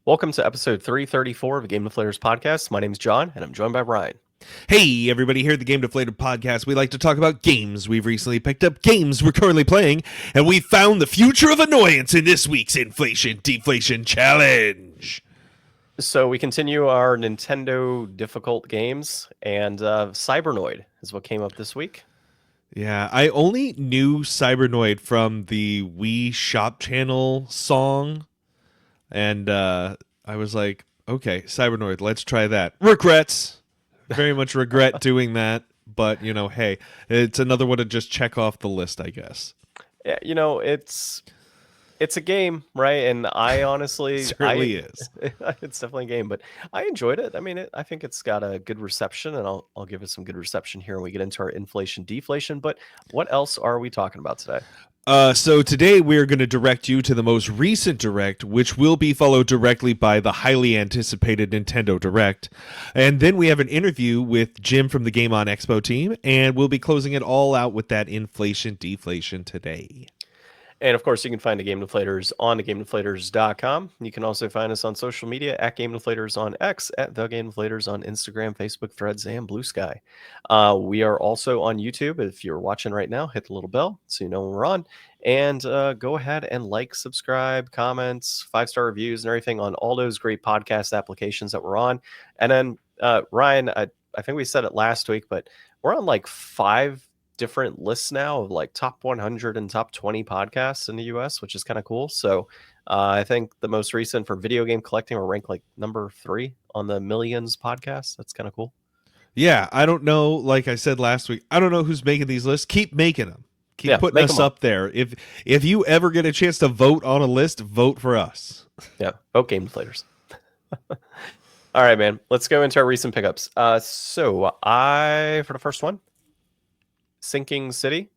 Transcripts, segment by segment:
Welcome to episode 334 of the Game Deflators Podcast. My name is John, and I'm joined by Ryan. Hey, everybody, here at the Game Deflators Podcast, we like to talk about games we've recently picked up, games we're currently playing, and we found the future of annoyance in this week's Inflation Deflation Challenge. So we continue our Nintendo difficult games, and Cybernoid is what came up this week. Yeah, I only knew Cybernoid from the Wii Shop Channel song, and I was like, okay, Cybernoid, let's try that. Regrets. Very much regret doing that, but, you know, hey, it's another one to just check off the list, I guess. Yeah, you know, it's a game, right? And I honestly... It certainly is. It's definitely a game, but I enjoyed it. I mean, I think it's got a good reception, and I'll give it some good reception here when we get into our inflation deflation. But what else are we talking about today? So today we're going to direct you to the most recent Direct, which will be followed directly by the highly anticipated Nintendo Direct. And then we have an interview with Jim from the Game On Expo team, and we'll be closing it all out with that inflation deflation today. And of course, you can find the Game Deflators on thegamedeflators.com. You can also find us on social media at Game Deflators on X, at The Game Deflators on Instagram, Facebook, Threads, and Blue Sky. We are also on YouTube. If you're watching right now, hit the little bell so you know when we're on. And go ahead and like, subscribe, comments, 5-star reviews, and everything on all those great podcast applications that we're on. And then, Ryan, I think we said it last week, but we're on like 5 different lists now of like top 100 and top 20 podcasts in the US, which is kind of cool. So I think the most recent for video game collecting, we're ranked like number 3 on the Millions podcast. That's kind of cool. Yeah, I don't know. Like I said last week, I don't know who's making these lists. Keep making them. Keep putting us up there. If you ever get a chance to vote on a list, vote for us. Yeah, vote Game Deflators. All right, man. Let's go into our recent pickups. So for the first one, Sinking City.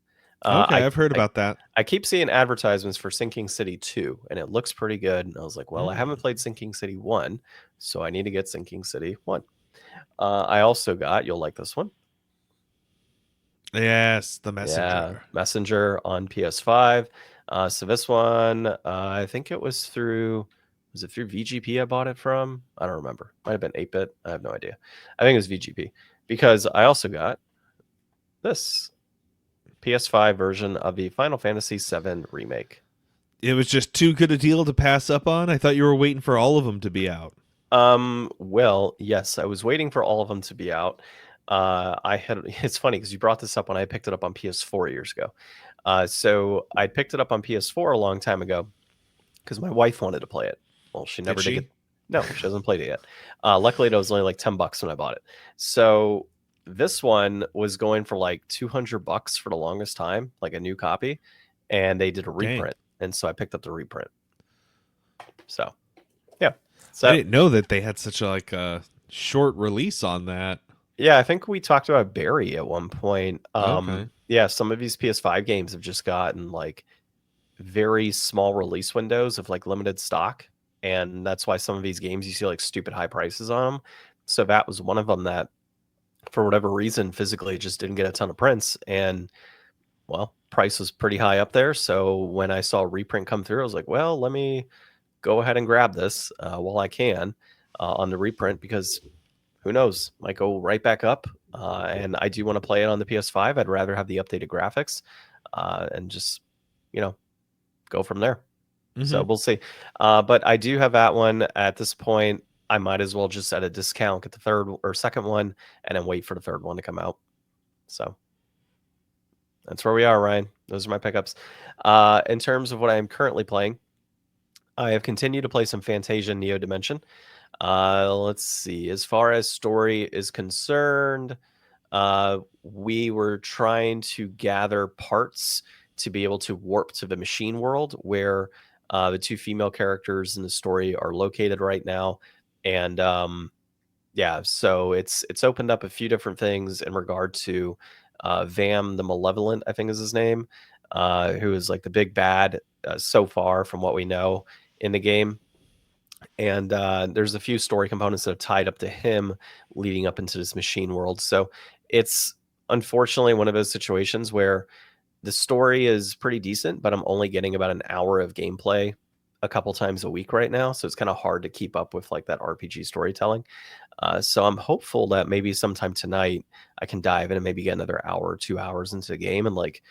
Okay, I've heard about that. I keep seeing advertisements for Sinking City 2, and it looks pretty good. And I was like, well, I haven't played Sinking City 1, so I need to get Sinking City 1. I also got, you'll like this one. Yes, the Messenger. Yeah, Messenger on PS5. So this one, I think it was through VGP I bought it from? I don't remember. Might have been 8-bit. I have no idea. I think it was VGP, because I also got this PS5 version of the Final Fantasy VII Remake. It was just too good a deal to pass up on? I thought you were waiting for all of them to be out. Well, yes, I was waiting for all of them to be out. It's funny because you brought this up when I picked it up on PS4 years ago. So I picked it up on PS4 a long time ago because my wife wanted to play it. Well, she never did. No, she hasn't played it yet. Luckily, it was only like $10 when I bought it. So this one was going for like $200 for the longest time, like a new copy, and they did a reprint. And so I picked up the reprint. So, yeah. So I didn't know that they had such a short release on that. Yeah, I think we talked about Barry at one point. Okay. Yeah, some of these PS5 games have just gotten like very small release windows of like limited stock. And that's why some of these games you see like stupid high prices on them. So that was one of them that, for whatever reason, physically just didn't get a ton of prints. And, well, price was pretty high up there. So when I saw a reprint come through, I was like, well, let me go ahead and grab this while I can on the reprint, because who knows, might go right back up. And I do want to play it on the PS5. I'd rather have the updated graphics and just, go from there. Mm-hmm. So we'll see. But I do have that one at this point. I might as well just at a discount get the third or second one and then wait for the third one to come out. So that's where we are, Ryan. Those are my pickups. In terms of what I am currently playing, I have continued to play some Fantasia Neo Dimension. Let's see. As far as story is concerned, we were trying to gather parts to be able to warp to the machine world where the 2 female characters in the story are located right now. And so it's opened up a few different things in regard to Vam the Malevolent, I think is his name, who is like the big bad so far from what we know in the game. And there's a few story components that have tied up to him leading up into this machine world. So it's unfortunately one of those situations where the story is pretty decent, but I'm only getting about an hour of gameplay a couple times a week right now, so it's kind of hard to keep up with like that RPG storytelling. So I'm hopeful that maybe sometime tonight I can dive in and maybe get another hour or 2 hours into the game and like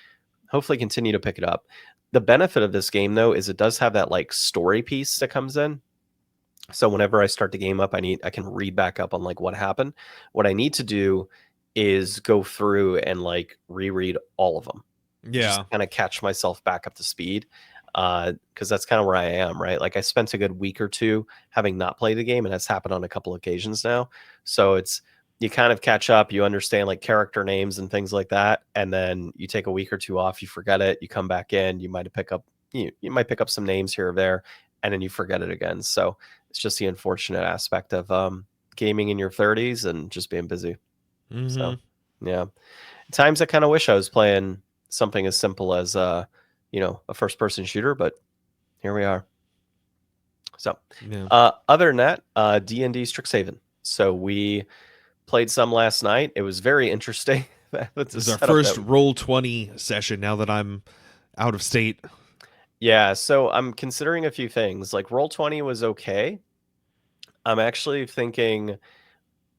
hopefully continue to pick it up. The benefit of this game though is it does have that like story piece that comes in. So whenever I start the game up, I can read back up on like what happened. What I need to do is go through and like reread all of them. Just Yeah. kind of catch myself back up to speed. Because that's kind of where I am, right? Like I spent a good week or two having not played the game, and that's happened on a couple occasions now. So it's you kind of catch up, you understand like character names and things like that, and then you take a week or two off, you forget it, you come back in, you might pick up you might pick up some names here or there, and then you forget it again. So it's just the unfortunate aspect of gaming in your 30s and just being busy. So yeah, at times I kind of wish I was playing something as simple as a first person shooter, but here we are. So other than that, D&D Strixhaven. So we played some last night. It was very interesting. This is our first Roll20 session now that I'm out of state. Yeah, so I'm considering a few things. Like Roll20 was okay. I'm actually thinking,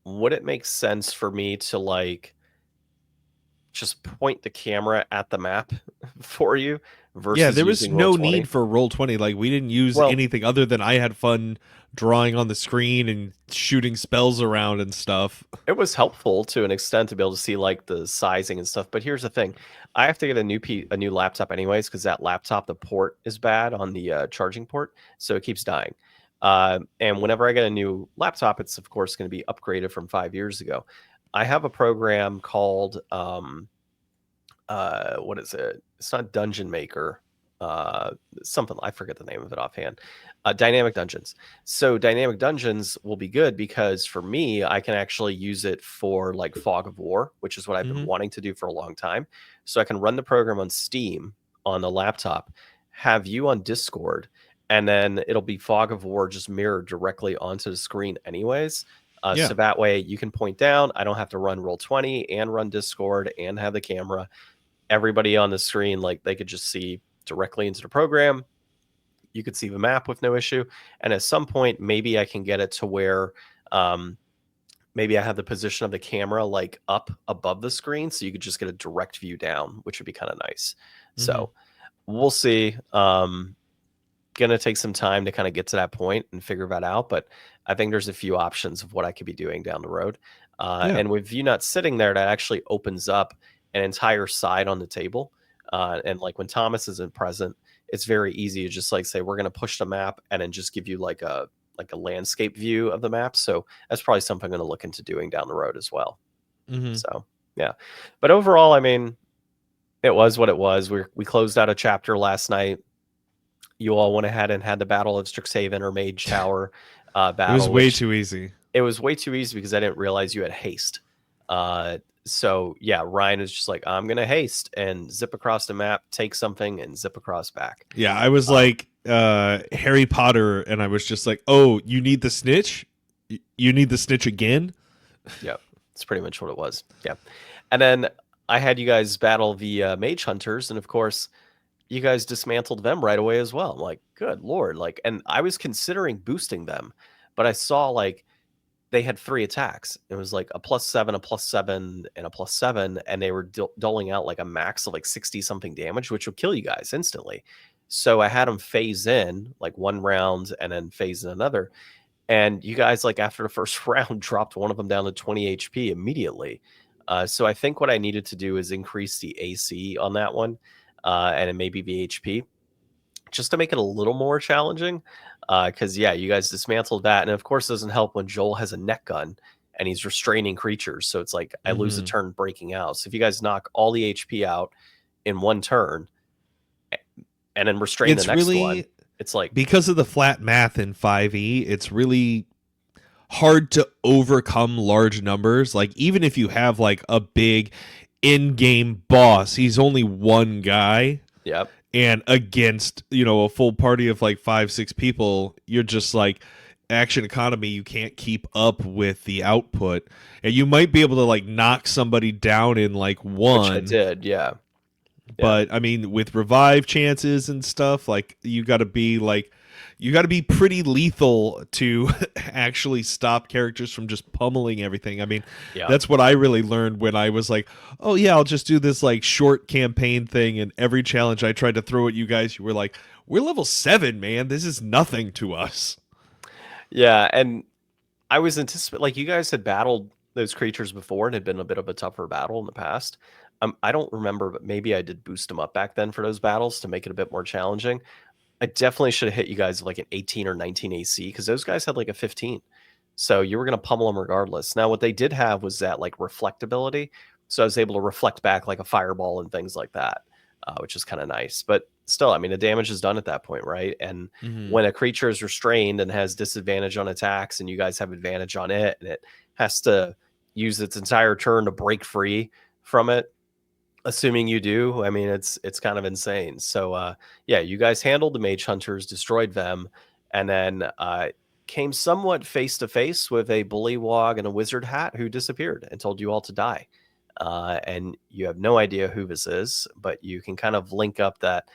would it make sense for me to like just point the camera at the map for you versus there was using no Roll20? need for Roll20. Like we didn't use anything other than I had fun drawing on the screen and shooting spells around and stuff. It was helpful to an extent to be able to see like the sizing and stuff. But here's the thing: I have to get a new laptop anyways because that laptop, the port is bad on the charging port, so it keeps dying. And whenever I get a new laptop, it's of course going to be upgraded from 5 years ago. I have a program called what is it? It's not Dungeon Maker. Something I forget the name of it offhand. Dynamic Dungeons. So Dynamic Dungeons will be good because for me, I can actually use it for like Fog of War, which is what I've been wanting to do for a long time. So I can run the program on Steam on the laptop, have you on Discord, and then it'll be Fog of War just mirrored directly onto the screen anyways. So that way you can point down. I don't have to run Roll20 and run Discord and have the camera. Everybody on the screen, like they could just see directly into the program. You could see the map with no issue. And at some point, maybe I can get it to where maybe I have the position of the camera like up above the screen. So you could just get a direct view down, which would be kind of nice. So we'll see. Gonna take some time to kind of get to that point and figure that out. But I think there's a few options of what I could be doing down the road. And with you not sitting there, that actually opens up an entire side on the table. And like when Thomas isn't present, it's very easy to just like say, we're going to push the map and then just give you like a landscape view of the map. So that's probably something I'm going to look into doing down the road as well. So, yeah. But overall, I mean, it was what it was. We closed out a chapter last night. You all went ahead and had the Battle of Strixhaven or Mage Tower battle. It was way too easy. It was way too easy because I didn't realize you had haste. So yeah, Ryan is just like, I'm gonna haste and zip across the map, take something, and zip across back. Yeah, I was like Harry Potter, and I was just like, oh, you need the snitch? You need the snitch again? Yep, it's pretty much what it was. Yeah, and then I had you guys battle the Mage Hunters, and of course, you guys dismantled them right away as well. I'm like, good lord, like, and I was considering boosting them, but I saw like they had 3 attacks. It was like a +7, a +7, and a +7, and they were doling out like a max of like 60 something damage, which would kill you guys instantly. So I had them phase in like one round and then phase in another. And you guys, like after the first round, dropped one of them down to 20 HP immediately. So I think what I needed to do is increase the AC on that one and then maybe the HP just to make it a little more challenging. Because yeah, you guys dismantled that, and of course, it doesn't help when Joel has a net gun and he's restraining creatures. So it's like I lose a turn breaking out. So if you guys knock all the HP out in one turn, and then restrain the next one, it's like because of the flat math in 5e, it's really hard to overcome large numbers. Like even if you have like a big in-game boss, he's only one guy. Yep. And against, a full party of like 5-6 people, you're just like action economy. You can't keep up with the output, and you might be able to like knock somebody down in like one. Which I did, yeah. But I mean, with revive chances and stuff, like you got to be like you got to be pretty lethal to actually stop characters from just pummeling everything. I mean, Yeah. that's what I really learned when I was like, oh yeah, I'll just do this like short campaign thing, and every challenge I tried to throw at you guys, you were like, we're level 7, man. This is nothing to us. Yeah, and I was anticipating, like, you guys had battled those creatures before and had been a bit of a tougher battle in the past. I don't remember, but maybe I did boost them up back then for those battles to make it a bit more challenging. I definitely should have hit you guys with like an 18 or 19 AC because those guys had like a 15. So you were going to pummel them regardless. Now, what they did have was that like reflectability. So I was able to reflect back like a fireball and things like that, which is kind of nice. But still, I mean, the damage is done at that point, right? And when a creature is restrained and has disadvantage on attacks and you guys have advantage on it and it has to use its entire turn to break free from it, assuming you do, I mean, it's kind of insane. So yeah, you guys handled the mage hunters, destroyed them, and then came somewhat face to face with a bullywog and a wizard hat who disappeared and told you all to die. And you have no idea who this is, but you can kind of link up that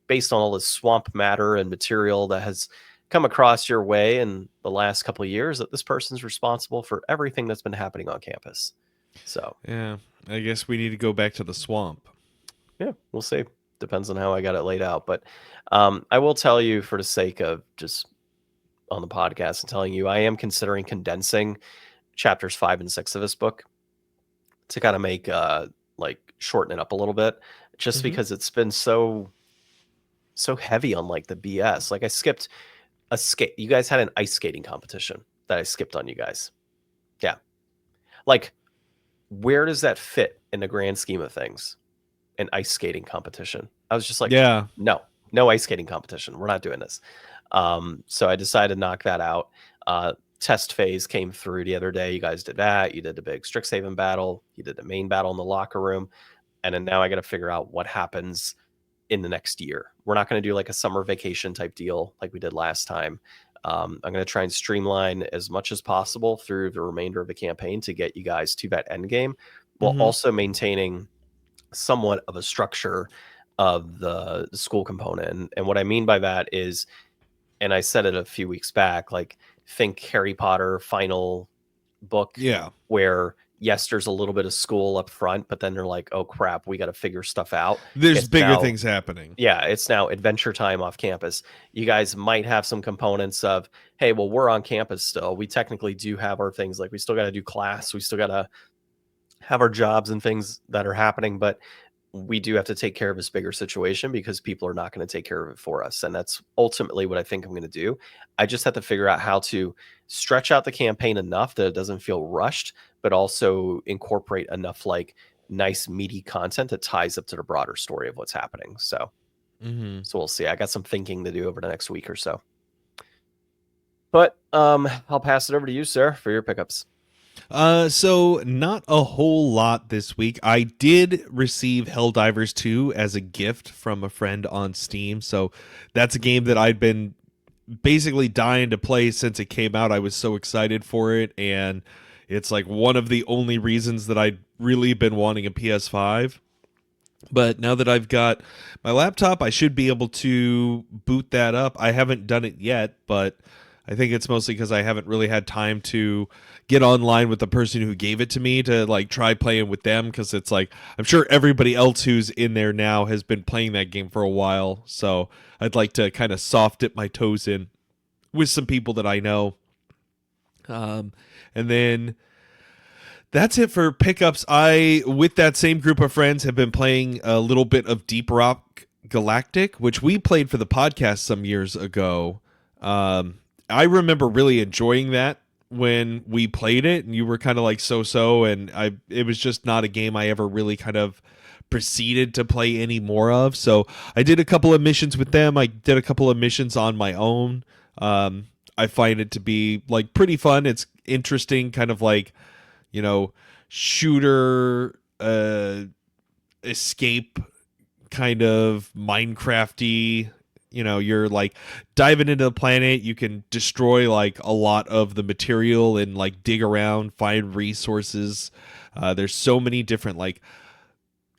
based on all the swamp matter and material that has come across your way in the last couple of years, that this person's responsible for everything that's been happening on campus. So Yeah, I guess we need to go back to the swamp. yeah, we'll see. Depends on how I got it laid out. But I will tell you, for the sake of just on the podcast and telling you, I am considering condensing chapters 5 and 6 of this book to kind of make like shorten it up a little bit, just because it's been so heavy on like the BS. Like I skipped a skate. You guys had an ice skating competition that I skipped on you guys. Yeah, like where does that fit in the grand scheme of things? An ice skating competition. I was just like, Yeah. no ice skating competition. We're not doing this. So I decided to knock that out. Test phase came through the other day. You guys did that. You did the big Strixhaven battle. You did the main battle in the locker room. And then now I got to figure out what happens in the next year. We're not going to do like a summer vacation type deal like we did last time. I'm going to try and streamline as much as possible through the remainder of the campaign to get you guys to that end game, while also maintaining somewhat of a structure of the school component. And what I mean by that is, and I said it a few weeks back, like think Harry Potter final book, Yeah. where yes, there's a little bit of school up front, but then they're like, oh crap, we got to figure stuff out. There's It's bigger now- things happening. Yeah, it's now adventure time off campus. You guys might have some components of, hey, well, we're on campus still. We technically do have our things, like we still got to do class. We still got to have our jobs and things that are happening, but we do have to take care of this bigger situation because people are not going to take care of it for us. And that's ultimately what I think I'm going to do. I just have to figure out how to stretch out the campaign enough that it doesn't feel rushed, but also incorporate enough like nice meaty content that ties up to the broader story of what's happening. So we'll see. I got some thinking to do over the next week or so. But I'll pass it over to you, sir, for your pickups. So not a whole lot this week. I did receive Helldivers 2 as a gift from a friend on Steam. So that's a game that I'd been basically dying to play since it came out. I was so excited for it, and it's like one of the only reasons that I'd really been wanting a PS5. But now that I've got my laptop, I should be able to boot that up. I haven't done it yet, but I think it's mostly because I haven't really had time to get online with the person who gave it to me to like try playing with them, because it's like I'm sure everybody else who's in there now has been playing that game for a while. So I'd like to kind of soft dip my toes in with some people that I know. And then that's it for pickups. I, with that same group of friends, have been playing a little bit of Deep Rock Galactic, which we played for the podcast some years ago. I remember really enjoying that when we played it, and you were kind of like so, and it was just not a game I ever really kind of proceeded to play any more of. So I did a couple of missions with them. I did a couple of missions on my own. I find it to be like pretty fun. It's interesting, kind of like, you know, shooter, escape kind of Minecrafty. You know, you're like diving into the planet. You can destroy like a lot of the material and like dig around, find resources. There's so many different like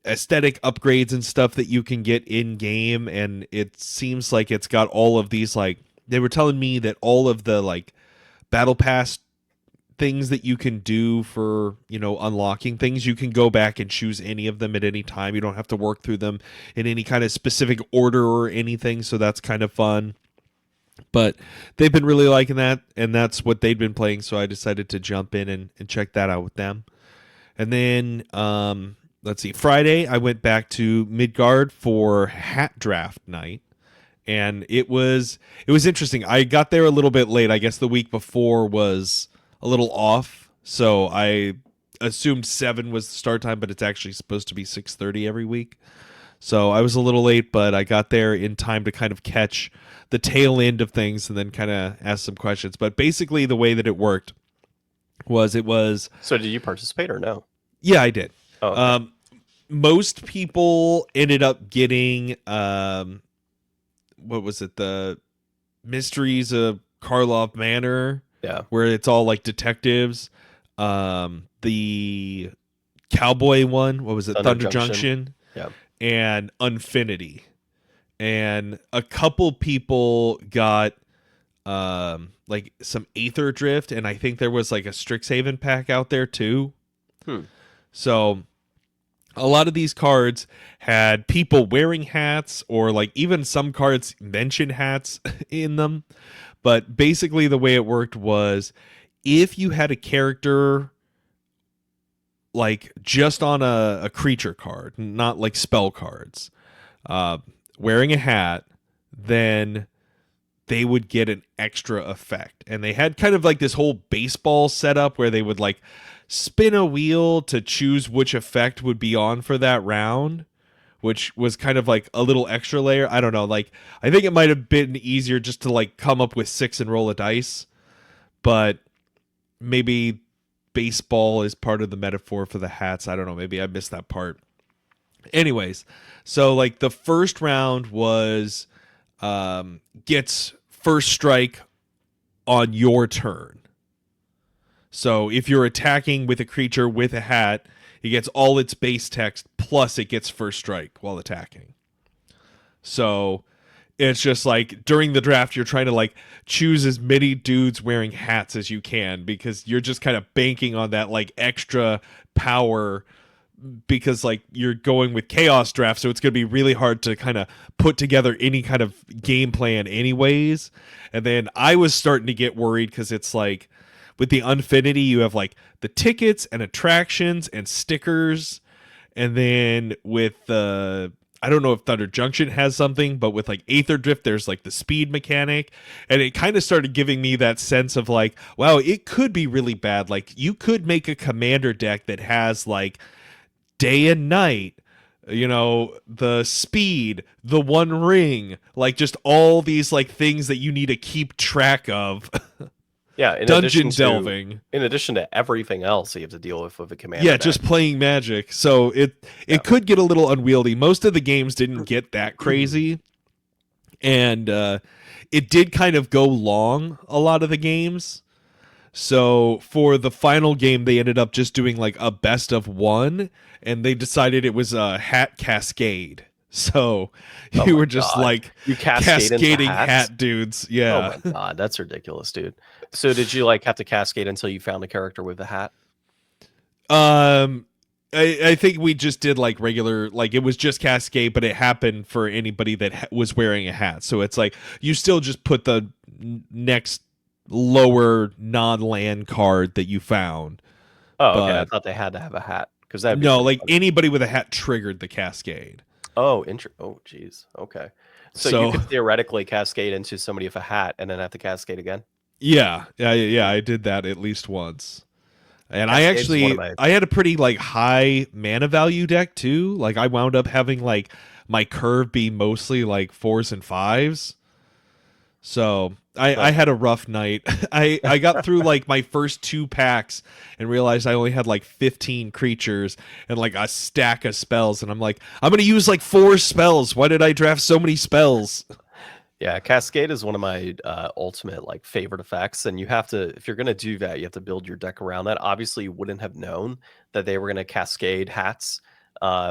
aesthetic upgrades and stuff that you can get in game, and it seems like it's got all of these, like, they were telling me that all of the like battle pass things that you can do for, you know, unlocking things, you can go back and choose any of them at any time. You don't have to work through them in any kind of specific order or anything, so that's kind of fun. But they've been really liking that, and that's what they'd been playing, so I decided to jump in and check that out with them. And then let's see, Friday I went back to Midgard for hat draft night, and it was interesting. I got there a little bit late. I guess the week before was a little off, so I assumed 7 was the start time, but it's actually supposed to be 6:30 every week. So I was a little late, but I got there in time to kind of catch the tail end of things and then kind of ask some questions. But basically the way that it worked was So did you participate or no? Yeah, I did. Oh, okay. Most people ended up getting what was it, the Mysteries of Karlov Manor, where it's all like detectives. The cowboy one, what was it, Thunder Junction? Yeah. And Unfinity. And a couple people got like some Aether Drift, and I think there was like a Strixhaven pack out there too. So a lot of these cards had people wearing hats, or like even some cards mention hats in them. But basically the way it worked was, if you had a character like just on a creature card, not like spell cards, wearing a hat, then they would get an extra effect. And they had kind of like this whole baseball setup where they would like spin a wheel to choose which effect would be on for that round, which was kind of like a little extra layer. I don't know, like I think it might have been easier just to like come up with 6 and roll a dice, but maybe baseball is part of the metaphor for the hats. I don't know, maybe I missed that part. Anyways, so like the first round was gets first strike on your turn. So if you're attacking with a creature with a hat, it gets all its base text plus it gets first strike while attacking. So it's just like during the draft, you're trying to like choose as many dudes wearing hats as you can, because you're just kind of banking on that like extra power, because like you're going with chaos draft, so it's going to be really hard to kind of put together any kind of game plan anyways. And then I was starting to get worried, because it's like with the Unfinity, you have like the tickets and attractions and stickers, and then with the I don't know if Thunder Junction has something, but with like Aether Drift, there's like the speed mechanic, and it kind of started giving me that sense of like, wow, it could be really bad. Like you could make a commander deck that has like day and night, you know, the speed, the one ring, like just all these like things that you need to keep track of. Yeah, dungeon delving. In addition to everything else you have to deal with a commander Yeah, deck. just playing Magic. So it could get a little unwieldy. Most of the games didn't get that crazy. And it did kind of go long, a lot of the games. So for the final game, they ended up just doing like a best of one, and they decided it was a hat cascade. So you were just like you cascading hat dudes. Yeah. Oh my god, that's ridiculous, dude. So did you like have to cascade until you found a character with a hat? I think we just did like regular, like it was just cascade, but it happened for anybody that was wearing a hat. So it's like you still just put the next lower non-land card that you found. Oh, okay. I thought they had to have a hat, because that no, like anybody with a hat triggered the cascade. Oh, oh, geez. Okay. So you could theoretically cascade into somebody with a hat and then have to cascade again? Yeah. I did that at least once. And I had a pretty like high mana value deck too. Like I wound up having like my curve be mostly like 4s and 5s. So I had a rough night. I got through like my first 2 packs and realized I only had like 15 creatures and like a stack of spells. And I'm like, I'm going to use like 4 spells. Why did I draft so many spells? Yeah, Cascade is one of my ultimate like favorite effects. And you have to, if you're going to do that, you have to build your deck around that. Obviously, you wouldn't have known that they were going to cascade hats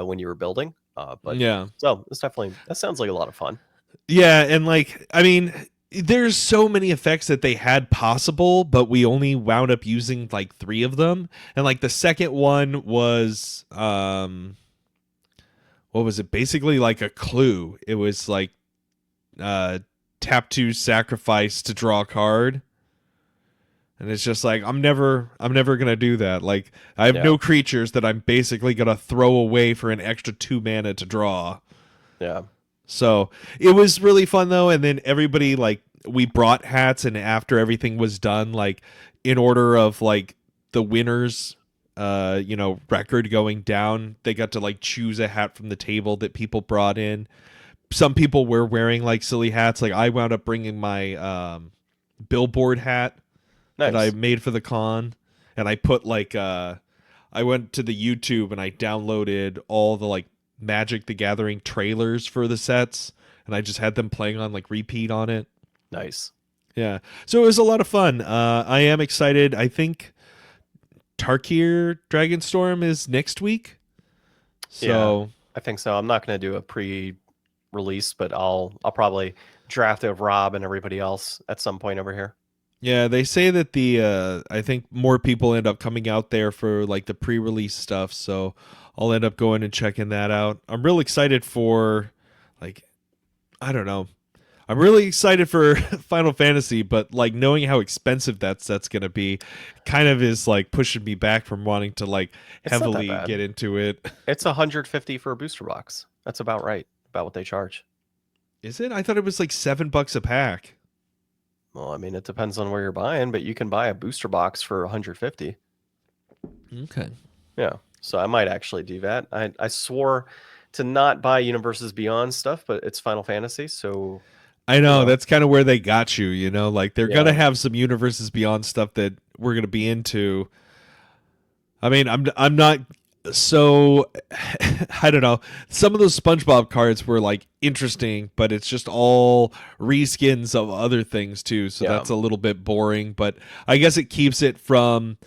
when you were building. But Yeah. so it's definitely, that sounds like a lot of fun. Yeah, and like I mean, there's so many effects that they had possible, but we only wound up using like 3 of them. And like the second one was what was it? Basically like a clue. It was like tap to sacrifice to draw a card. And it's just like I'm never gonna do that. Like I have no creatures that I'm basically gonna throw away for an extra 2 mana to draw. Yeah. So it was really fun though, and then everybody like we brought hats, and after everything was done, like in order of like the winners record going down, they got to like choose a hat from the table that people brought in. Some people were wearing like silly hats. Like I wound up bringing my billboard hat that I made for the con, and I put like I went to the YouTube and I downloaded all the like Magic the Gathering trailers for the sets, and I just had them playing on like repeat on it. Nice. Yeah. So it was a lot of fun. I am excited. I think Tarkir Dragonstorm is next week. So yeah, I think so. I'm not going to do a pre-release, but I'll probably draft it with Rob and everybody else at some point over here. Yeah, they say that the I think more people end up coming out there for like the pre-release stuff, so I'll end up going and checking that out. I'm real excited for like I don't know. I'm really excited for Final Fantasy, but like knowing how expensive that set's going to be kind of is like pushing me back from wanting to like heavily get into it. It's $150 for a booster box. That's about right. About what they charge. Is it? I thought it was like $7 a pack. Well, I mean, it depends on where you're buying, but you can buy a booster box for $150. Okay. Yeah. So I might actually do that. I swore to not buy Universes Beyond stuff, but it's Final Fantasy, so I know that's kind of where they got you, like they're going to have some Universes Beyond stuff that we're going to be into. I mean, I'm not so I don't know. Some of those SpongeBob cards were like interesting, but it's just all reskins of other things too, so that's a little bit boring, but I guess it keeps it from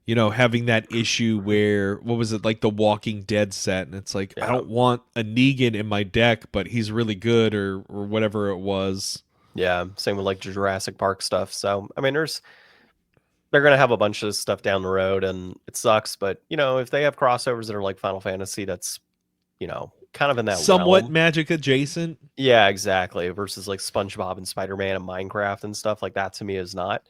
having that issue where, what was it, like the Walking Dead set, and it's like, I don't want a Negan in my deck, but he's really good, or whatever it was. Yeah, same with like Jurassic Park stuff. So, I mean, they're going to have a bunch of stuff down the road, and it sucks, but, if they have crossovers that are like Final Fantasy, that's, kind of in that somewhat realm. Magic adjacent. Yeah, exactly. Versus like SpongeBob and Spider-Man and Minecraft and stuff like that, to me is not.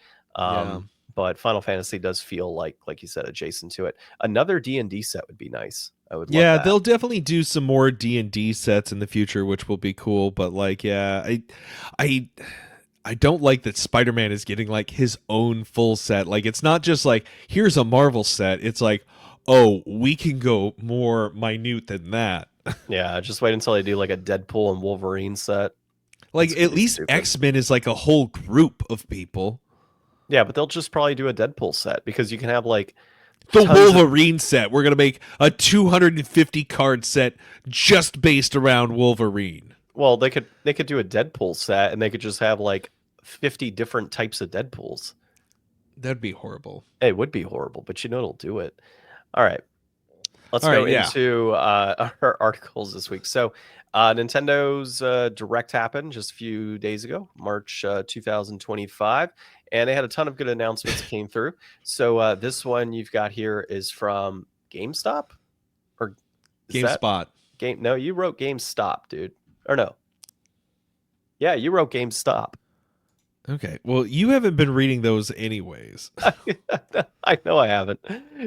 But Final Fantasy does feel like you said, adjacent to it. Another D&D set would be nice. I would love that. They'll definitely do some more D&D sets in the future, which will be cool. But like, I don't like that Spider-Man is getting like his own full set. Like, it's not just like, here's a Marvel set. It's like, oh, we can go more minute than that. Yeah, just wait until they do like a Deadpool and Wolverine set. Like, at least stupid. X-Men is like a whole group of people. Yeah, but they'll just probably do a Deadpool set, because you can have like the Wolverine set. We're gonna make a 250 card set just based around Wolverine. Well, they could do a Deadpool set, and they could just have like 50 different types of Deadpools. That'd be horrible. It would be horrible, but it'll do it. All right, let's go into our articles this week. So, Nintendo's Direct happened just a few days ago, March 2025. And they had a ton of good announcements that came through. So this one you've got here is from GameStop? Or GameSpot. No, you wrote GameStop, dude. Or no. Yeah, you wrote GameStop. Okay. Well, you haven't been reading those anyways. I know I haven't.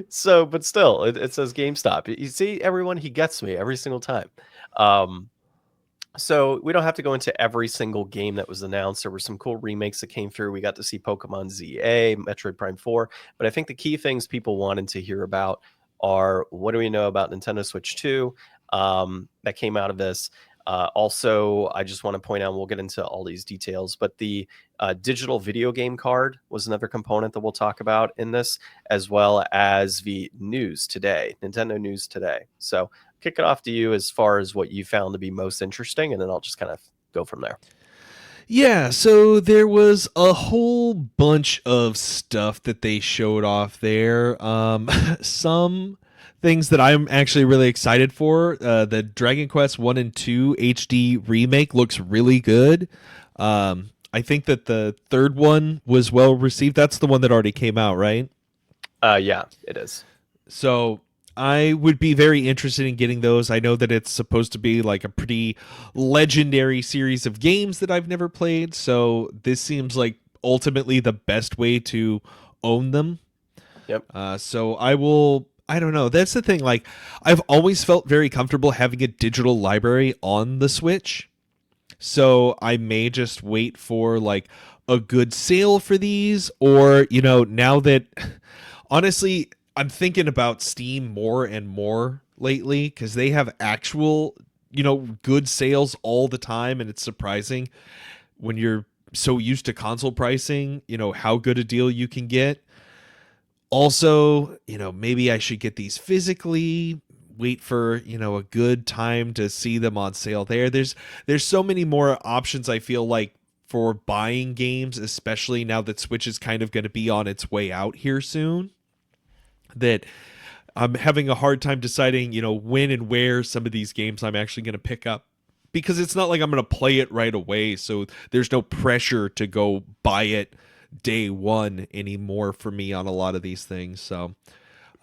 So, but still, it says GameStop. You see, everyone, he gets me every single time. So we don't have to go into every single game that was announced. There were some cool remakes that came through. We got to see Pokemon ZA, Metroid Prime 4. But I think the key things people wanted to hear about are, what do we know about Nintendo Switch 2 that came out of this? Also, I just want to point out, we'll get into all these details, but the digital video game card was another component that we'll talk about in this, as well as the news today, Nintendo News Today. So kick it off to you as far as what you found to be most interesting, and then I'll just kind of go from there. Yeah, so there was a whole bunch of stuff that they showed off there. Some things that I'm actually really excited for. The Dragon Quest 1 and 2 HD remake looks really good. I think that the third one was well received. That's the one that already came out, right? Yeah, it is. So I would be very interested in getting those. I know that it's supposed to be like a pretty legendary series of games that I've never played. So this seems like ultimately the best way to own them. Yep. So I will. I don't know. That's the thing. Like, I've always felt very comfortable having a digital library on the Switch. So I may just wait for like a good sale for these, or now that honestly, I'm thinking about Steam more and more lately because they have actual good sales all the time, and it's surprising when you're so used to console pricing, how good a deal you can get. Also, maybe I should get these physically, wait for, a good time to see them on sale there. There's so many more options, I feel like, for buying games, especially now that Switch is kind of going to be on its way out here soon, that I'm having a hard time deciding, when and where some of these games I'm actually going to pick up. Because it's not like I'm going to play it right away, so there's no pressure to go buy it day one anymore for me on a lot of these things. So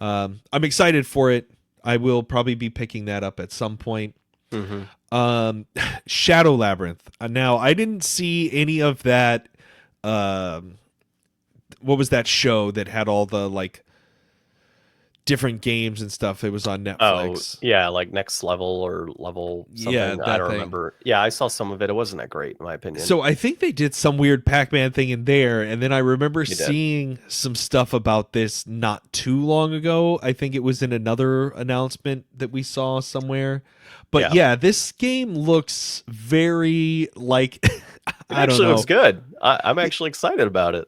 I'm excited for it. I will probably be picking that up at some point. Shadow Labyrinth. Now, I didn't see any of that. What was that show that had all the like different games and stuff? It was on Netflix. Oh, yeah, like Next Level or Level something. Yeah, I don't thing. remember. Yeah, I saw some of it. It wasn't that great, in my opinion. So I think they did some weird Pac-Man thing in there, and then I remember seeing some stuff about this not too long ago. I think it was in another announcement that we saw somewhere. But yeah, this game looks very like I don't know. Looks good. I'm actually excited about it.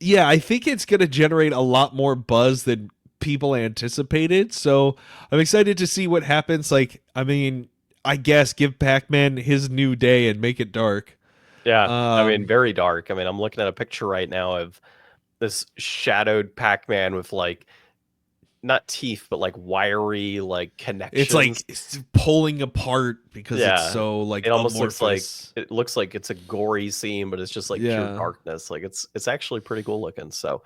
Yeah, I think it's going to generate a lot more buzz than people anticipated. So I'm excited to see what happens. Like, I mean, I guess give Pac-Man his new day and make it dark. Yeah, I mean, very dark. I mean, I'm looking at a picture right now of this shadowed Pac-Man with like not teeth, but like wiry like connections. It's like it's pulling apart because it's so like it almost looks like it's a gory scene, but it's just like pure darkness. Like it's actually pretty cool looking. So,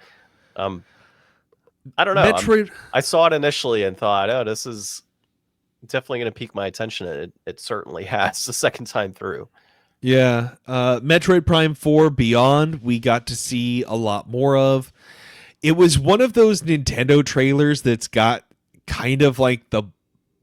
I don't know. I saw it initially and thought, oh, this is definitely going to pique my attention. And it certainly has the second time through. Yeah. Metroid Prime 4 Beyond, we got to see a lot more of. It was one of those Nintendo trailers that's got kind of like the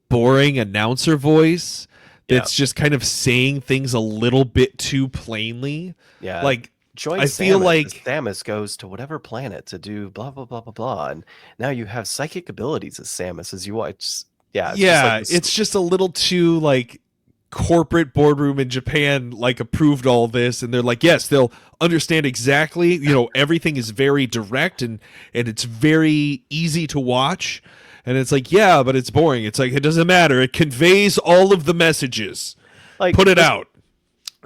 boring announcer voice that's just kind of saying things a little bit too plainly. Yeah. Like, Join feel like Samus goes to whatever planet to do blah blah blah blah blah, and now you have psychic abilities as Samus as you watch. It's just a little too like corporate boardroom in Japan like approved all this, and they're like, yes, they'll understand exactly. Everything is very direct and it's very easy to watch, and it's like, yeah, but it's boring. It's like it doesn't matter. It conveys all of the messages. Like, put it out.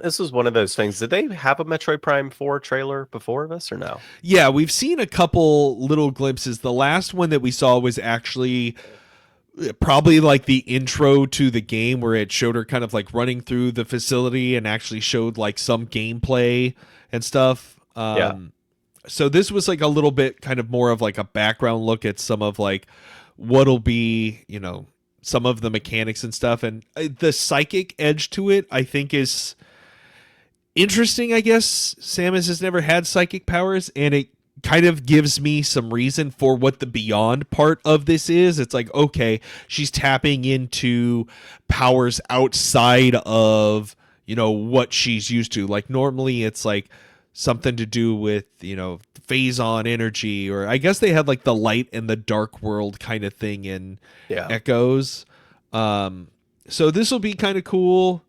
This was one of those things. Did they have a Metroid Prime 4 trailer before this or no? Yeah, we've seen a couple little glimpses. The last one that we saw was actually probably like the intro to the game where it showed her kind of like running through the facility and actually showed like some gameplay and stuff. So this was like a little bit kind of more of like a background look at some of like what'll be, some of the mechanics and stuff. And the psychic edge to it, I think, is interesting. I guess Samus has never had psychic powers, and it kind of gives me some reason for what the beyond part of this is. It's like, okay, she's tapping into powers outside of, what she's used to. Like normally it's like something to do with, phase-on energy, or I guess they had like the light and the dark world kind of thing in Echoes. So this will be kind of cool.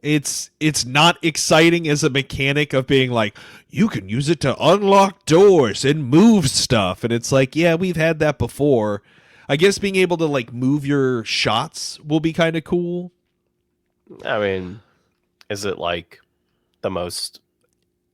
It's not exciting as a mechanic of being like, you can use it to unlock doors and move stuff. And it's like, yeah, we've had that before. I guess being able to like move your shots will be kind of cool. I mean, is it like the most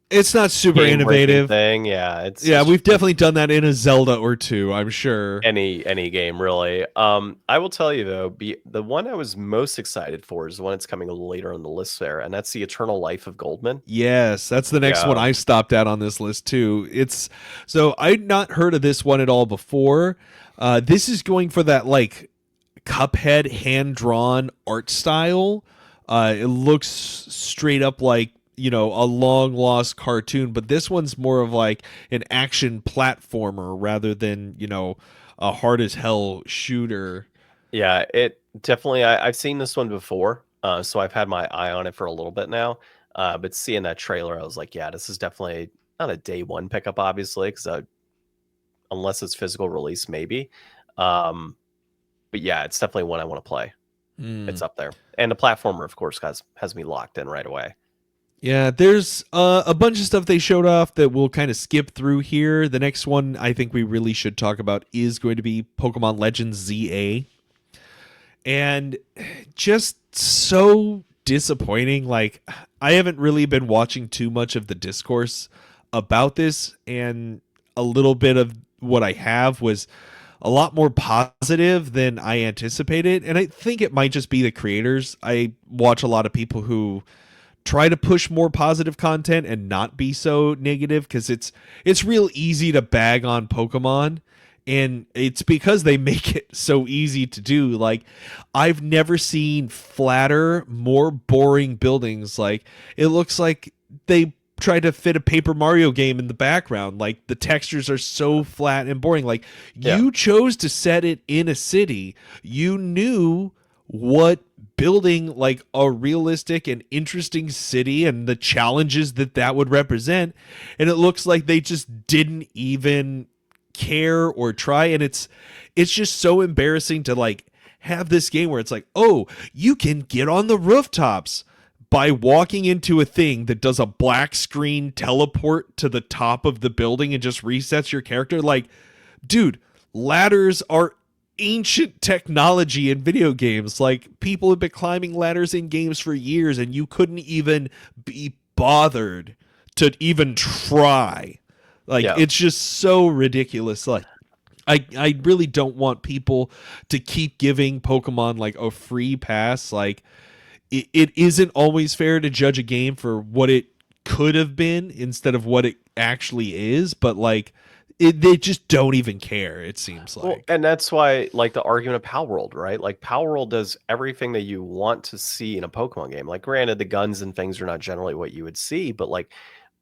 It's not super game-breaking innovative. thing. Yeah, Yeah, it's we've definitely done that in a Zelda or two, I'm sure. any game really. I will tell you though, the one I was most excited for is the one that's coming later on the list there, and that's the Eternal Life of Goldman. Yes, that's the next one Yeah, I stopped at on this list too. It's so I'd not heard of this one at all before. This is going for that like Cuphead hand drawn art style. It looks straight up like a long lost cartoon, but this one's more of like an action platformer rather than a hard as hell shooter. yeah. It definitely. I've seen this one before, so I've had my eye on it for a little bit now. But seeing that trailer, I was like, yeah, this is definitely not a day one pickup, obviously, because unless it's physical release, maybe. Um, but yeah, it's definitely one I want to play. Hmm. It's up there, and the platformer, of course, has me locked in right away. Yeah, there's a bunch of stuff they showed off that we'll kind of skip through here. The next one I think we really should talk about is going to be Pokemon Legends ZA. And just so disappointing. Like, I haven't really been watching too much of the discourse about this, and a little bit of what I have was a lot more positive than I anticipated. And I think it might just be the creators. I watch a lot of people who try to push more positive content and not be so negative, because it's real easy to bag on Pokemon, and it's because they make it so easy to do. Like, I've never seen flatter, more boring buildings. Like, it looks like they tried to fit a Paper Mario game in the background. Like, the textures are so flat and boring. Like, Yeah, you chose to set it in a city. You knew what building like a realistic and interesting city and the challenges that would represent, and it looks like they just didn't even care or try. And it's just so embarrassing to like have this game where it's like, oh, you can get on the rooftops by walking into a thing that does a black screen teleport to the top of the building and just resets your character. Like, dude, ladders are ancient technology in video games. Like, people have been climbing ladders in games for years, and you couldn't even be bothered to even try. Like, yeah. it's just so ridiculous. Like, I really don't want people to keep giving Pokemon like a free pass. Like, it isn't always fair to judge a game for what it could have been instead of what it actually is, but like they just don't even care, it seems Well, like. and that's why, like, the argument of Power World, right? Like, Power World does everything that you want to see in a Pokemon game. Like, granted, the guns and things are not generally what you would see, but like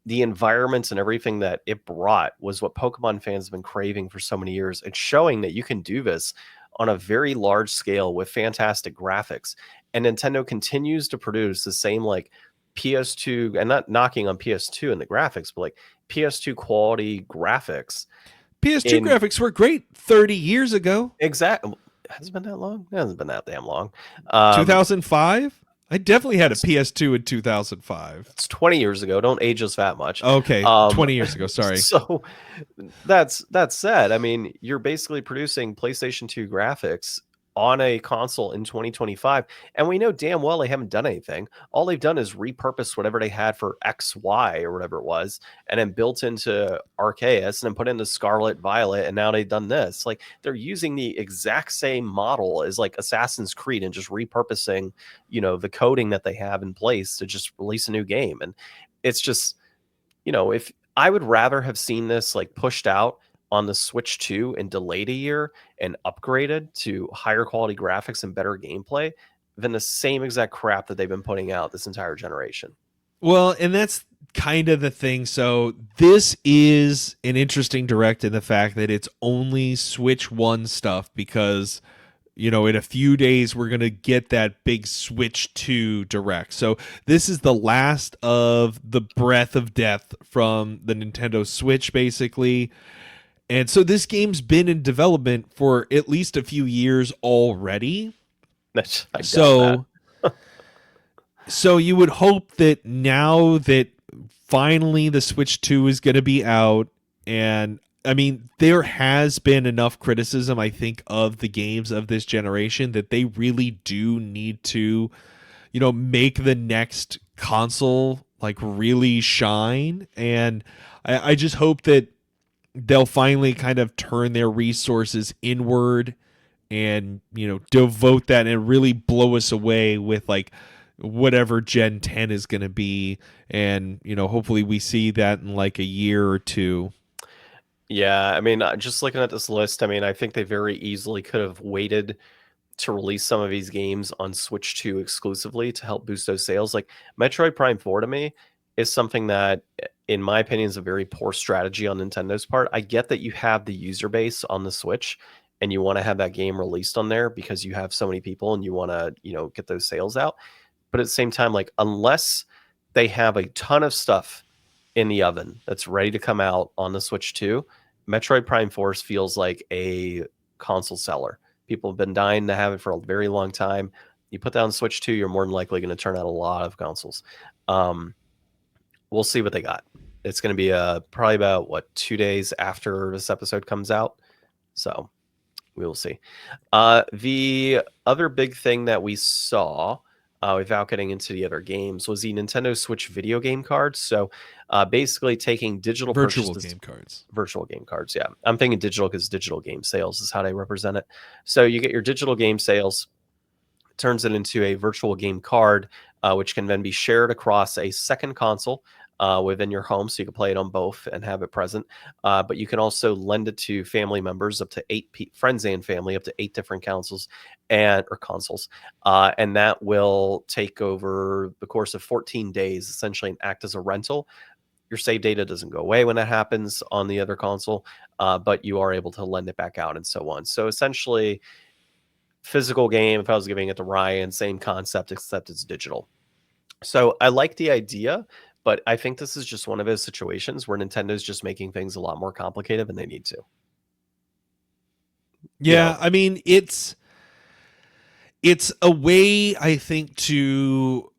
the environments and everything that it brought was what Pokemon fans have been craving for so many years. It's showing that you can do this on a very large scale with fantastic graphics. And Nintendo continues to produce the same like PS2, and not knocking on PS2 and the graphics, but like PS2 quality graphics PS2 in graphics were great 30 years ago. exact. Has it been that long? It hasn't been that damn long. Um, 2005. I definitely had a it's, PS2 in 2005. it's 20 years ago. Don't age us that much. Okay, Um, 20 years ago, sorry. so that said, I mean, you're basically producing PlayStation 2 graphics on a console in 2025, and we know damn well they haven't done anything. All they've done is repurpose whatever they had for XY or whatever it was, and then built into Arceus, and then put into Scarlet Violet, and now they've done this. Like, they're using the exact same model as like Assassin's Creed and just repurposing, the coding that they have in place to just release a new game. And it's just, if I would rather have seen this like pushed out on the Switch 2 and delayed a year and upgraded to higher quality graphics and better gameplay than the same exact crap that they've been putting out this entire generation. Well, and that's kind of the thing. So this is an interesting direct in the fact that it's only Switch 1 stuff, because in a few days we're going to get that big Switch 2 direct. So this is the last of the breath of death from the Nintendo Switch, basically. And so this game's been in development for at least a few years already. I doubt So so you would hope that now that finally the Switch 2 is going to be out, and I mean, there has been enough criticism, I think, of the games of this generation that they really do need to, make the next console like really shine. And I just hope that they'll finally kind of turn their resources inward and, you know, devote that and really blow us away with like whatever Gen 10 is going to be. And, you know, hopefully we see that in like a year or two. Yeah, I mean, just looking at this list, I mean, I think they very easily could have waited to release some of these games on Switch 2 exclusively to help boost those sales. Like Metroid Prime 4 to me is something that, in my opinion, is a very poor strategy on Nintendo's part. I get that you have the user base on the Switch and you want to have that game released on there because you have so many people and you want to, get those sales out. But at the same time, like, unless they have a ton of stuff in the oven that's ready to come out on the Switch 2, Metroid Prime 4 feels like a console seller. People have been dying to have it for a very long time. You put that on Switch 2, you're more than likely going to turn out a lot of consoles. We'll see what they got. It's going to be probably about 2 days after this episode comes out. So we will see. The other big thing that we saw, without getting into the other games, was the Nintendo Switch video game cards. So basically taking digital Virtual purchases, game cards. Virtual game cards, yeah. I'm thinking digital because digital game sales is how they represent it. So you get your digital game sales, turns it into a virtual game card, which can then be shared across a second console within your home, so you can play it on both and have it present. But you can also lend it to family members, up to 8 friends and family, up to 8 different consoles, and that will take over the course of 14 days, essentially, and act as a rental. Your save data doesn't go away when that happens on the other console, but you are able to lend it back out and so on. So essentially, physical game, if I was giving it to Ryan, same concept, except it's digital. So I like the idea, but I think this is just one of those situations where Nintendo's just making things a lot more complicated than they need to. Yeah, I mean, it's a way, I think, to,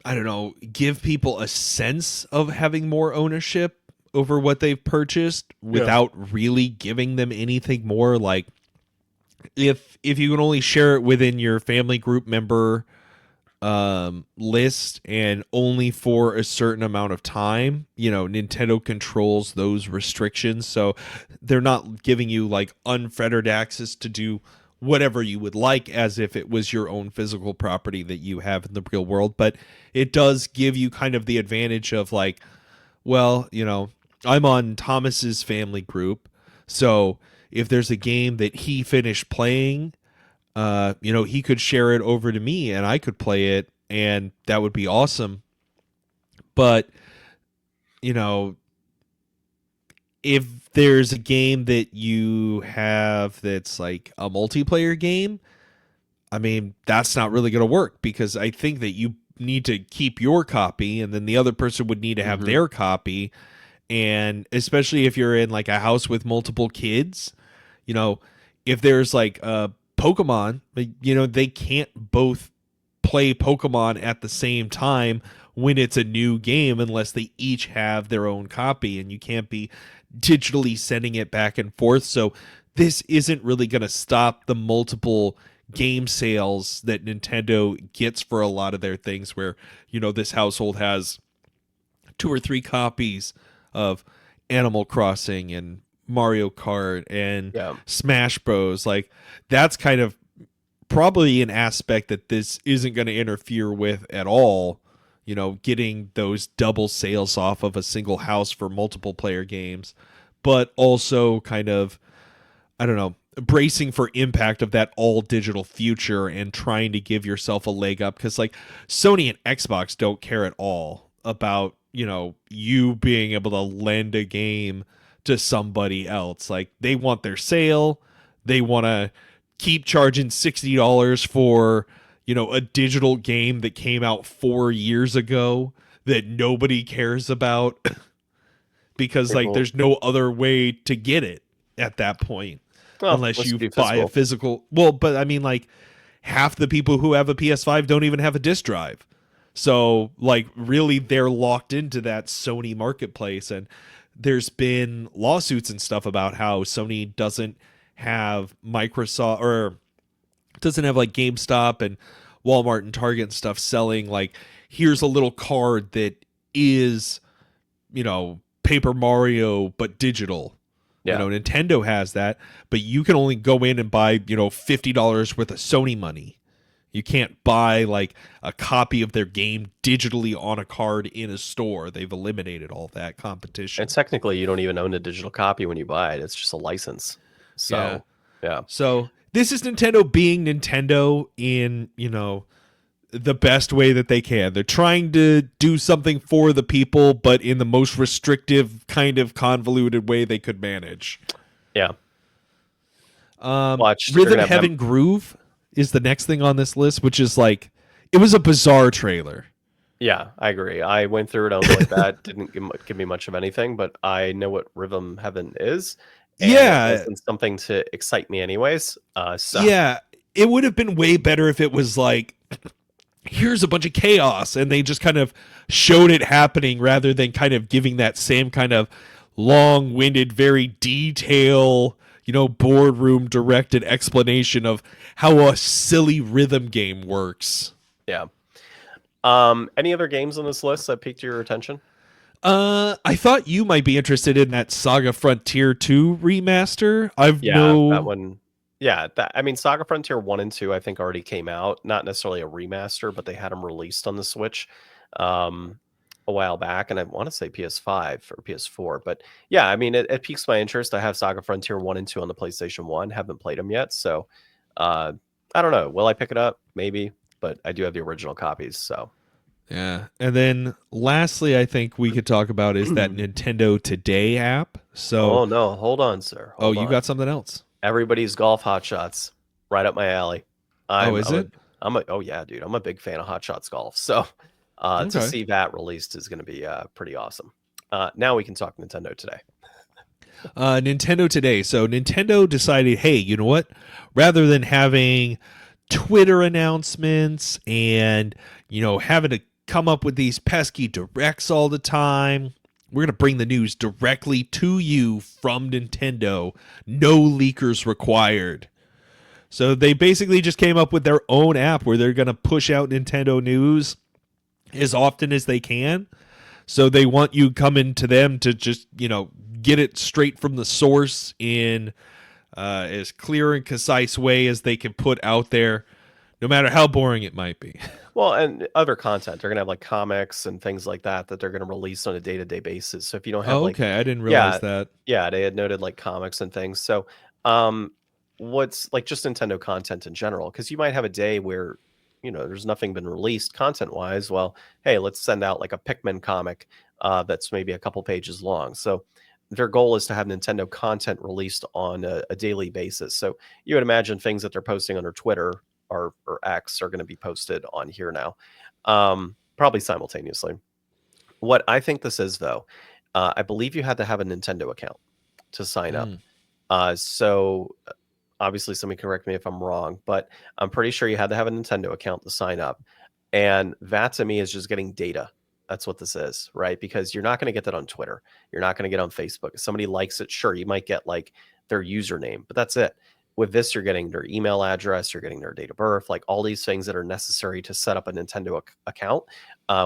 I don't know, give people a sense of having more ownership over what they've purchased without really giving them anything more. Like, if you can only share it within your family group member list and only for a certain amount of time, Nintendo controls those restrictions, so they're not giving you like unfettered access to do whatever you would like as if it was your own physical property that you have in the real world. But it does give you kind of the advantage of like, well, I'm on Thomas's family group, so if there's a game that he finished playing, he could share it over to me and I could play it, and that would be awesome. But, if there's a game that you have that's like a multiplayer game, I mean, that's not really going to work, because I think that you need to keep your copy and then the other person would need to have their copy. And especially if you're in like a house with multiple kids, if there's like a Pokemon, they can't both play Pokemon at the same time when it's a new game unless they each have their own copy, and you can't be digitally sending it back and forth. So this isn't really going to stop the multiple game sales that Nintendo gets for a lot of their things, where, this household has 2 or 3 copies of Animal Crossing and Mario Kart and Smash Bros. Like, that's kind of probably an aspect that this isn't going to interfere with at all, getting those double sales off of a single house for multiple player games, but also kind of, I don't know, bracing for impact of that all digital future and trying to give yourself a leg up, because like Sony and Xbox don't care at all about, you being able to lend a game to somebody else. Like, they want their sale. They want to keep charging $60 for, a digital game that came out 4 years ago that nobody cares about because there's no other way to get it at that point, unless you buy a physical. Well, but I mean, like, half the people who have a PS5 don't even have a disc drive. So, like, really, they're locked into that Sony marketplace. And there's been lawsuits and stuff about how Sony doesn't have Microsoft, or doesn't have like GameStop and Walmart and Target and stuff selling like, here's a little card that is, Paper Mario but digital. Yeah. Nintendo has that, but you can only go in and buy, $50 worth of Sony money. You can't buy like a copy of their game digitally on a card in a store. They've eliminated all that competition. And technically, you don't even own a digital copy when you buy it. It's just a license. So, yeah. So this is Nintendo being Nintendo in, the best way that they can. They're trying to do something for the people, but in the most restrictive, kind of convoluted way they could manage. Yeah. Rhythm Heaven Groove is the next thing on this list, which is like, it was a bizarre trailer. Yeah, I agree. I went through it. I was like, that didn't give me much of anything, but I know what Rhythm Heaven is. And it wasn't something to excite me anyways. Yeah, it would have been way better if it was like, here's a bunch of chaos, and they just kind of showed it happening rather than kind of giving that same kind of long-winded, very detailed, boardroom directed explanation of how a silly rhythm game works. Yeah. Any other games on this list that piqued your attention? I thought you might be interested in that Saga Frontier 2 remaster. That one. Yeah, Saga Frontier 1 and 2 I think already came out. Not necessarily a remaster, but they had them released on the Switch a while back, and I want to say PS5 or PS4. But yeah, it piques my interest. I have Saga Frontier 1 and 2 on the PlayStation 1. Haven't played them yet, so I don't know. Will I pick it up? Maybe, but I do have the original copies, so. Yeah. And then lastly, I think we could talk about is that Nintendo Today app. So Oh no, hold on, sir. Hold on. You got something else? Everybody's Golf Hotshots, right up my alley. Is it? Oh yeah, dude. I'm a big fan of Hot Shots Golf. So to see that released is going to be pretty awesome. Now we can talk Nintendo Today. Nintendo Today. So Nintendo decided, hey, you know what? Rather than having Twitter announcements and, having to come up with these pesky directs all the time, we're going to bring the news directly to you from Nintendo. No leakers required. So they basically just came up with their own app where they're going to push out Nintendo news as often as they can. So they want you coming to them to just, get it straight from the source in as clear and concise way as they can put out there, no matter how boring it might be. Well, and other content. They're going to have like comics and things like that that they're going to release on a day-to-day basis. So if you don't have I didn't realize that. Yeah, they had noted like comics and things. So what's like just Nintendo content in general, because you might have a day where there's nothing been released content-wise. Well, hey, let's send out like a Pikmin comic that's maybe a couple pages long. So their goal is to have Nintendo content released on a daily basis. So you would imagine things that they're posting on their Twitter or X are going to be posted on here now, probably simultaneously. What I think this is, though, I believe you had to have a Nintendo account to sign up. So obviously somebody can correct me if I'm wrong, but I'm pretty sure you had to have a Nintendo account to sign up. And that to me is just getting data. That's what this is, right? Because you're not going to get that on Twitter. You're not going to get on Facebook. If somebody likes it, sure, you might get like their username, but that's it. With this, you're getting their email address, you're getting their date of birth, like all these things that are necessary to set up a Nintendo account,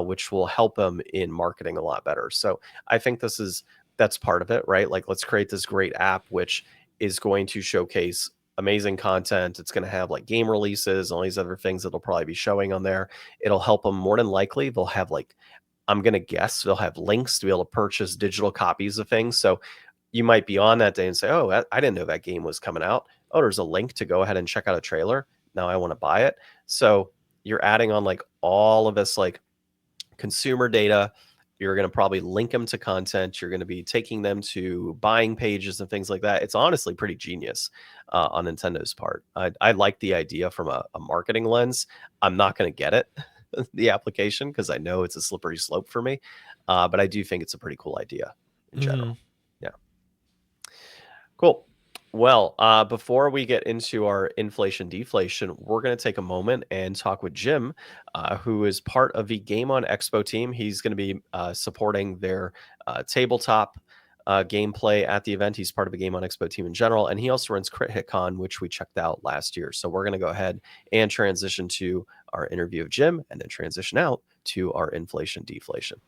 which will help them in marketing a lot better. So I think that's part of it, right? Like, let's create this great app, which is going to showcase amazing content. It's going to have like game releases, all these other things that'll probably be showing on there. It'll help them more than likely. They'll have like, I'm going to guess they'll have links to be able to purchase digital copies of things. So you might be on that day and say, oh, I didn't know that game was coming out. Oh, there's a link to go ahead and check out a trailer. Now I want to buy it. So you're adding on like all of this like consumer data. You're going to probably link them to content. You're going to be taking them to buying pages and things like that. It's honestly pretty genius on Nintendo's part. I like the idea from a marketing lens. I'm not going to get it, the application, because I know it's a slippery slope for me. But I do think it's a pretty cool idea in general. Yeah. Cool. Well, before we get into our inflation deflation, we're going to take a moment and talk with Jim, who is part of the Game On Expo team. He's going to be supporting their tabletop gameplay at the event. He's part of the Game On Expo team in general, and he also runs Crit Hit Con, which we checked out last year. So we're going to go ahead and transition to our interview of Jim, and then transition out to our inflation deflation.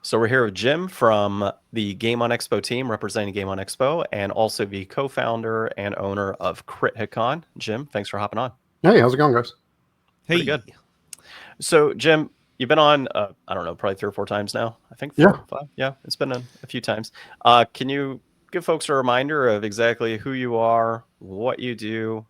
So we're here with Jim from the Game On Expo team, representing Game On Expo, and also the co-founder and owner of Crit Hit Con. Jim, thanks for hopping on. Hey, how's it going, guys? Pretty Hey, good. So, Jim, you've been on, I don't know, probably 3 or 4 times now. I think 4 Yeah. or 5. Yeah, it's been a few times. Can you give folks a reminder of exactly who you are, what you do,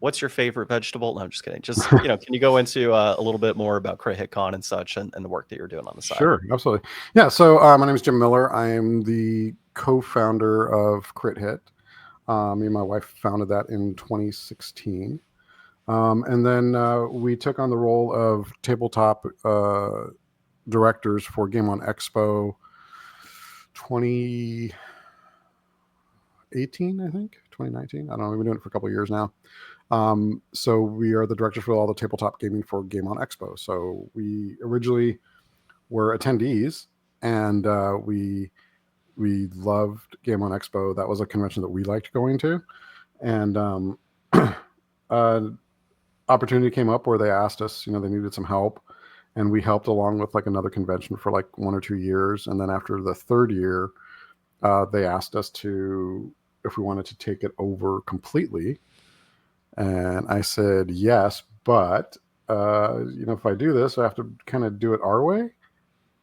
what's your favorite vegetable? No, I'm just kidding. Just, can you go into a little bit more about Crit Hit Con and such and the work that you're doing on the side? Sure, absolutely. Yeah, so my name is Jim Miller. I am the co-founder of Crit Hit. Me and my wife founded that in 2016. And then we took on the role of tabletop directors for Game On Expo 2018, I think, 2019. I don't know. We've been doing it for a couple of years now. So we are the directors for all the tabletop gaming for Game On Expo. So we originally were attendees, and we loved Game On Expo. That was a convention that we liked going to, and opportunity came up where they asked us, they needed some help, and we helped along with like another convention for like 1 or 2 years, and then after the third year, they asked us if we wanted to take it over completely, and I said yes, but if I do this, I have to kind of do it our way.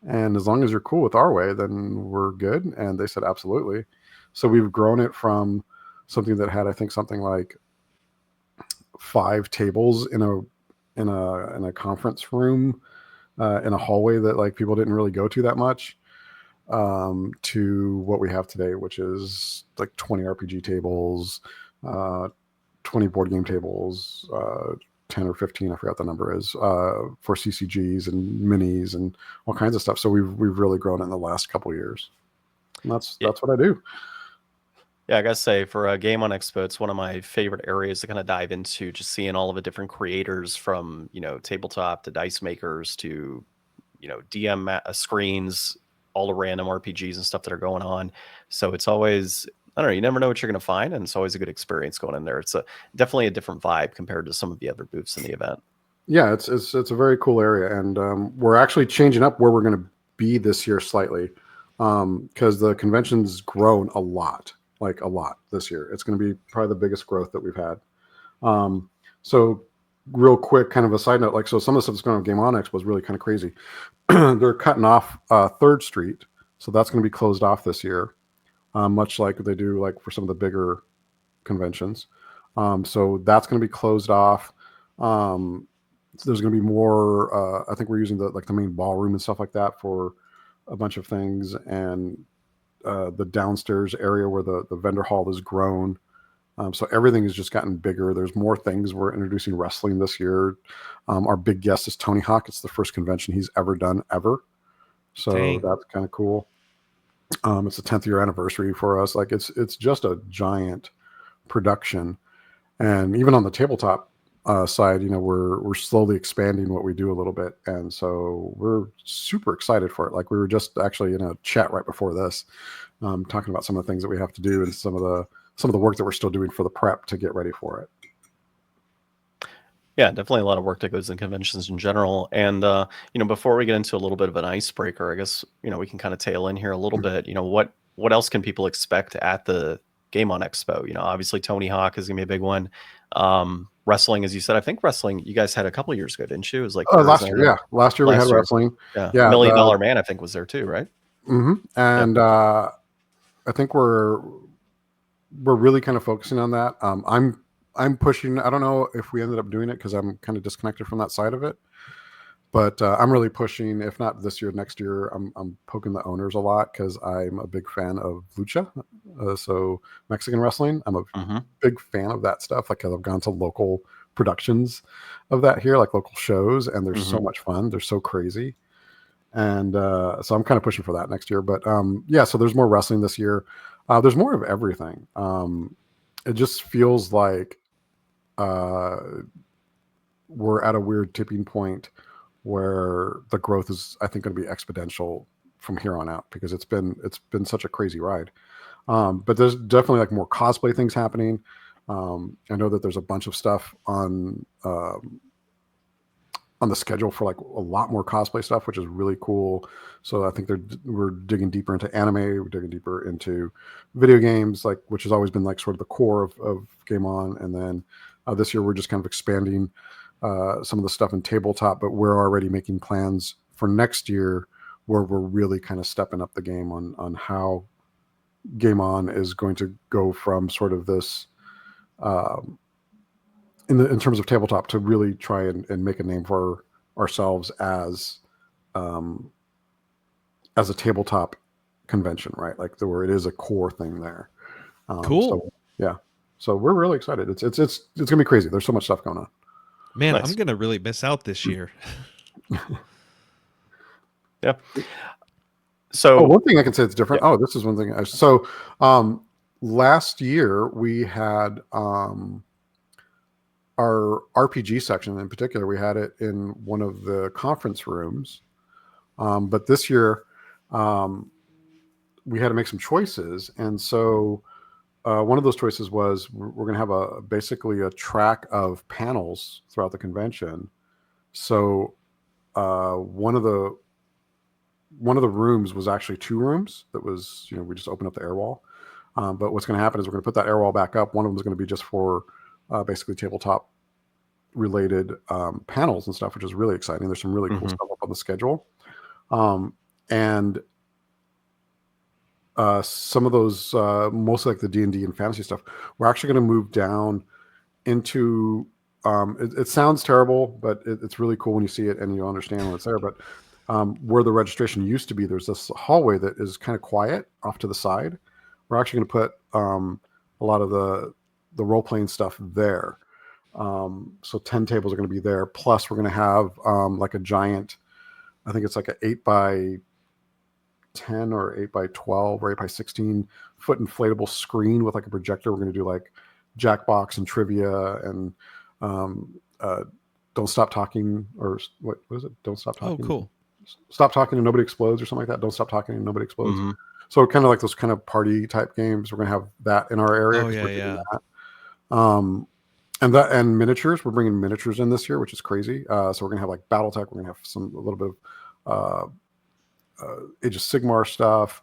And as long as you're cool with our way, then we're good. And they said, absolutely. So we've grown it from something that had, I think, something like 5 tables in a conference room, in a hallway that like people didn't really go to that much, to what we have today, which is like 20 RPG tables, 20 board game tables, 10 or 15, I forgot the number is, for CCGs and minis and all kinds of stuff. So we've really grown in the last couple of years. And that's what I do. Yeah, I gotta say, for a Game On Expo, it's one of my favorite areas to kind of dive into, just seeing all of the different creators from, tabletop to dice makers to, DM screens, all the random RPGs and stuff that are going on. So it's always, I don't know, you never know what you're going to find, and it's always a good experience going in there. It's definitely a different vibe compared to some of the other booths in the event. Yeah, it's a very cool area, and we're actually changing up where we're going to be this year slightly, because the convention's grown a lot this year. It's going to be probably the biggest growth that we've had. So real quick, kind of a side note, so some of the stuff that's going on Game On Expo was really kind of crazy. They're cutting off 3rd Street, so that's going to be closed off this year. Much like they do like for some of the bigger conventions. So that's going to be closed off. There's going to be more, I think we're using the main ballroom and stuff like that for a bunch of things. And the downstairs area where the vendor hall has grown. So everything has just gotten bigger. There's more things. We're introducing wrestling this year. Our big guest is Tony Hawk. It's the first convention he's ever done ever. So that's kind of cool. It's the 10th year anniversary for us. Like it's just a giant production, and even on the tabletop side, we're slowly expanding what we do a little bit, and so we're super excited for it. Like we were just actually in a chat right before this, talking about some of the things that we have to do and some of the work that we're still doing for the prep to get ready for it. Yeah, definitely a lot of work that goes in conventions in general. And, before we get into a little bit of an icebreaker, I guess, we can kind of tail in here a little bit. What else can people expect at the Game On Expo? Obviously Tony Hawk is going to be a big one. Wrestling, as you said, I think wrestling, you guys had a couple of years ago, didn't you? It was like last year. Yeah. Last year we had wrestling. Yeah. $1 Million Man, I think, was there too, right? Mm-hmm. And I think we're really kind of focusing on that. I'm pushing. I don't know if we ended up doing it because I'm kind of disconnected from that side of it. But I'm really pushing. If not this year, next year, I'm poking the owners a lot because I'm a big fan of lucha, so Mexican wrestling. I'm a big fan of that stuff. Like I've gone to local productions of that here, like local shows, and they're so much fun. They're so crazy, and so I'm kind of pushing for that next year. But yeah, so there's more wrestling this year. There's more of everything. It just feels like we're at a weird tipping point where the growth is, I think, going to be exponential from here on out because it's been such a crazy ride. But there's definitely like more cosplay things happening. I know that there's a bunch of stuff on on the schedule for like a lot more cosplay stuff, which is really cool. So I think we're digging deeper into anime, we're digging deeper into video games, like which has always been like sort of the core of Game On. And then this year we're just kind of expanding some of the stuff in tabletop, but we're already making plans for next year where we're really kind of stepping up the game on how Game On is going to go from sort of this in terms of tabletop to really try and make a name for ourselves as a tabletop convention, right? Like where it is a core thing there. Cool. So, yeah. So we're really excited. It's gonna be crazy. There's so much stuff going on. Man, Nice. I'm gonna really miss out this year. Yeah. So one thing I can say that's different. Yeah. This is one thing. So last year we had our RPG section in particular. We had it in one of the conference rooms, but this year we had to make some choices, and so one of those choices was we're going to have basically a track of panels throughout the convention. So one of the rooms was actually 2 rooms that was, we just opened up the air wall. But what's going to happen is we're going to put that air wall back up. One of them is going to be just for basically tabletop related panels and stuff, which is really exciting. There's some really cool stuff up on the schedule. And some of those, mostly like the D&D and fantasy stuff, we're actually going to move down into, it sounds terrible, but it's really cool when you see it and you understand when it's there. But where the registration used to be, there's this hallway that is kind of quiet off to the side. We're actually going to put a lot of the role-playing stuff there. So 10 tables are going to be there. Plus we're going to have like a giant, I think it's like an 8x10 or 8x12 or 8x16 foot inflatable screen with like a projector. We're going to do like Jackbox and trivia and Don't Stop Talking, or what is it? Don't Stop Talking. Oh, cool. Stop Talking and Nobody Explodes or something like that. Don't Stop Talking and Nobody Explodes. So kind of like those kind of party type games. We're going to have that in our area. Oh, yeah. And miniatures. We're bringing miniatures in this year, which is crazy. So we're going to have like BattleTech. We're going to have a little bit of Age of Sigmar stuff.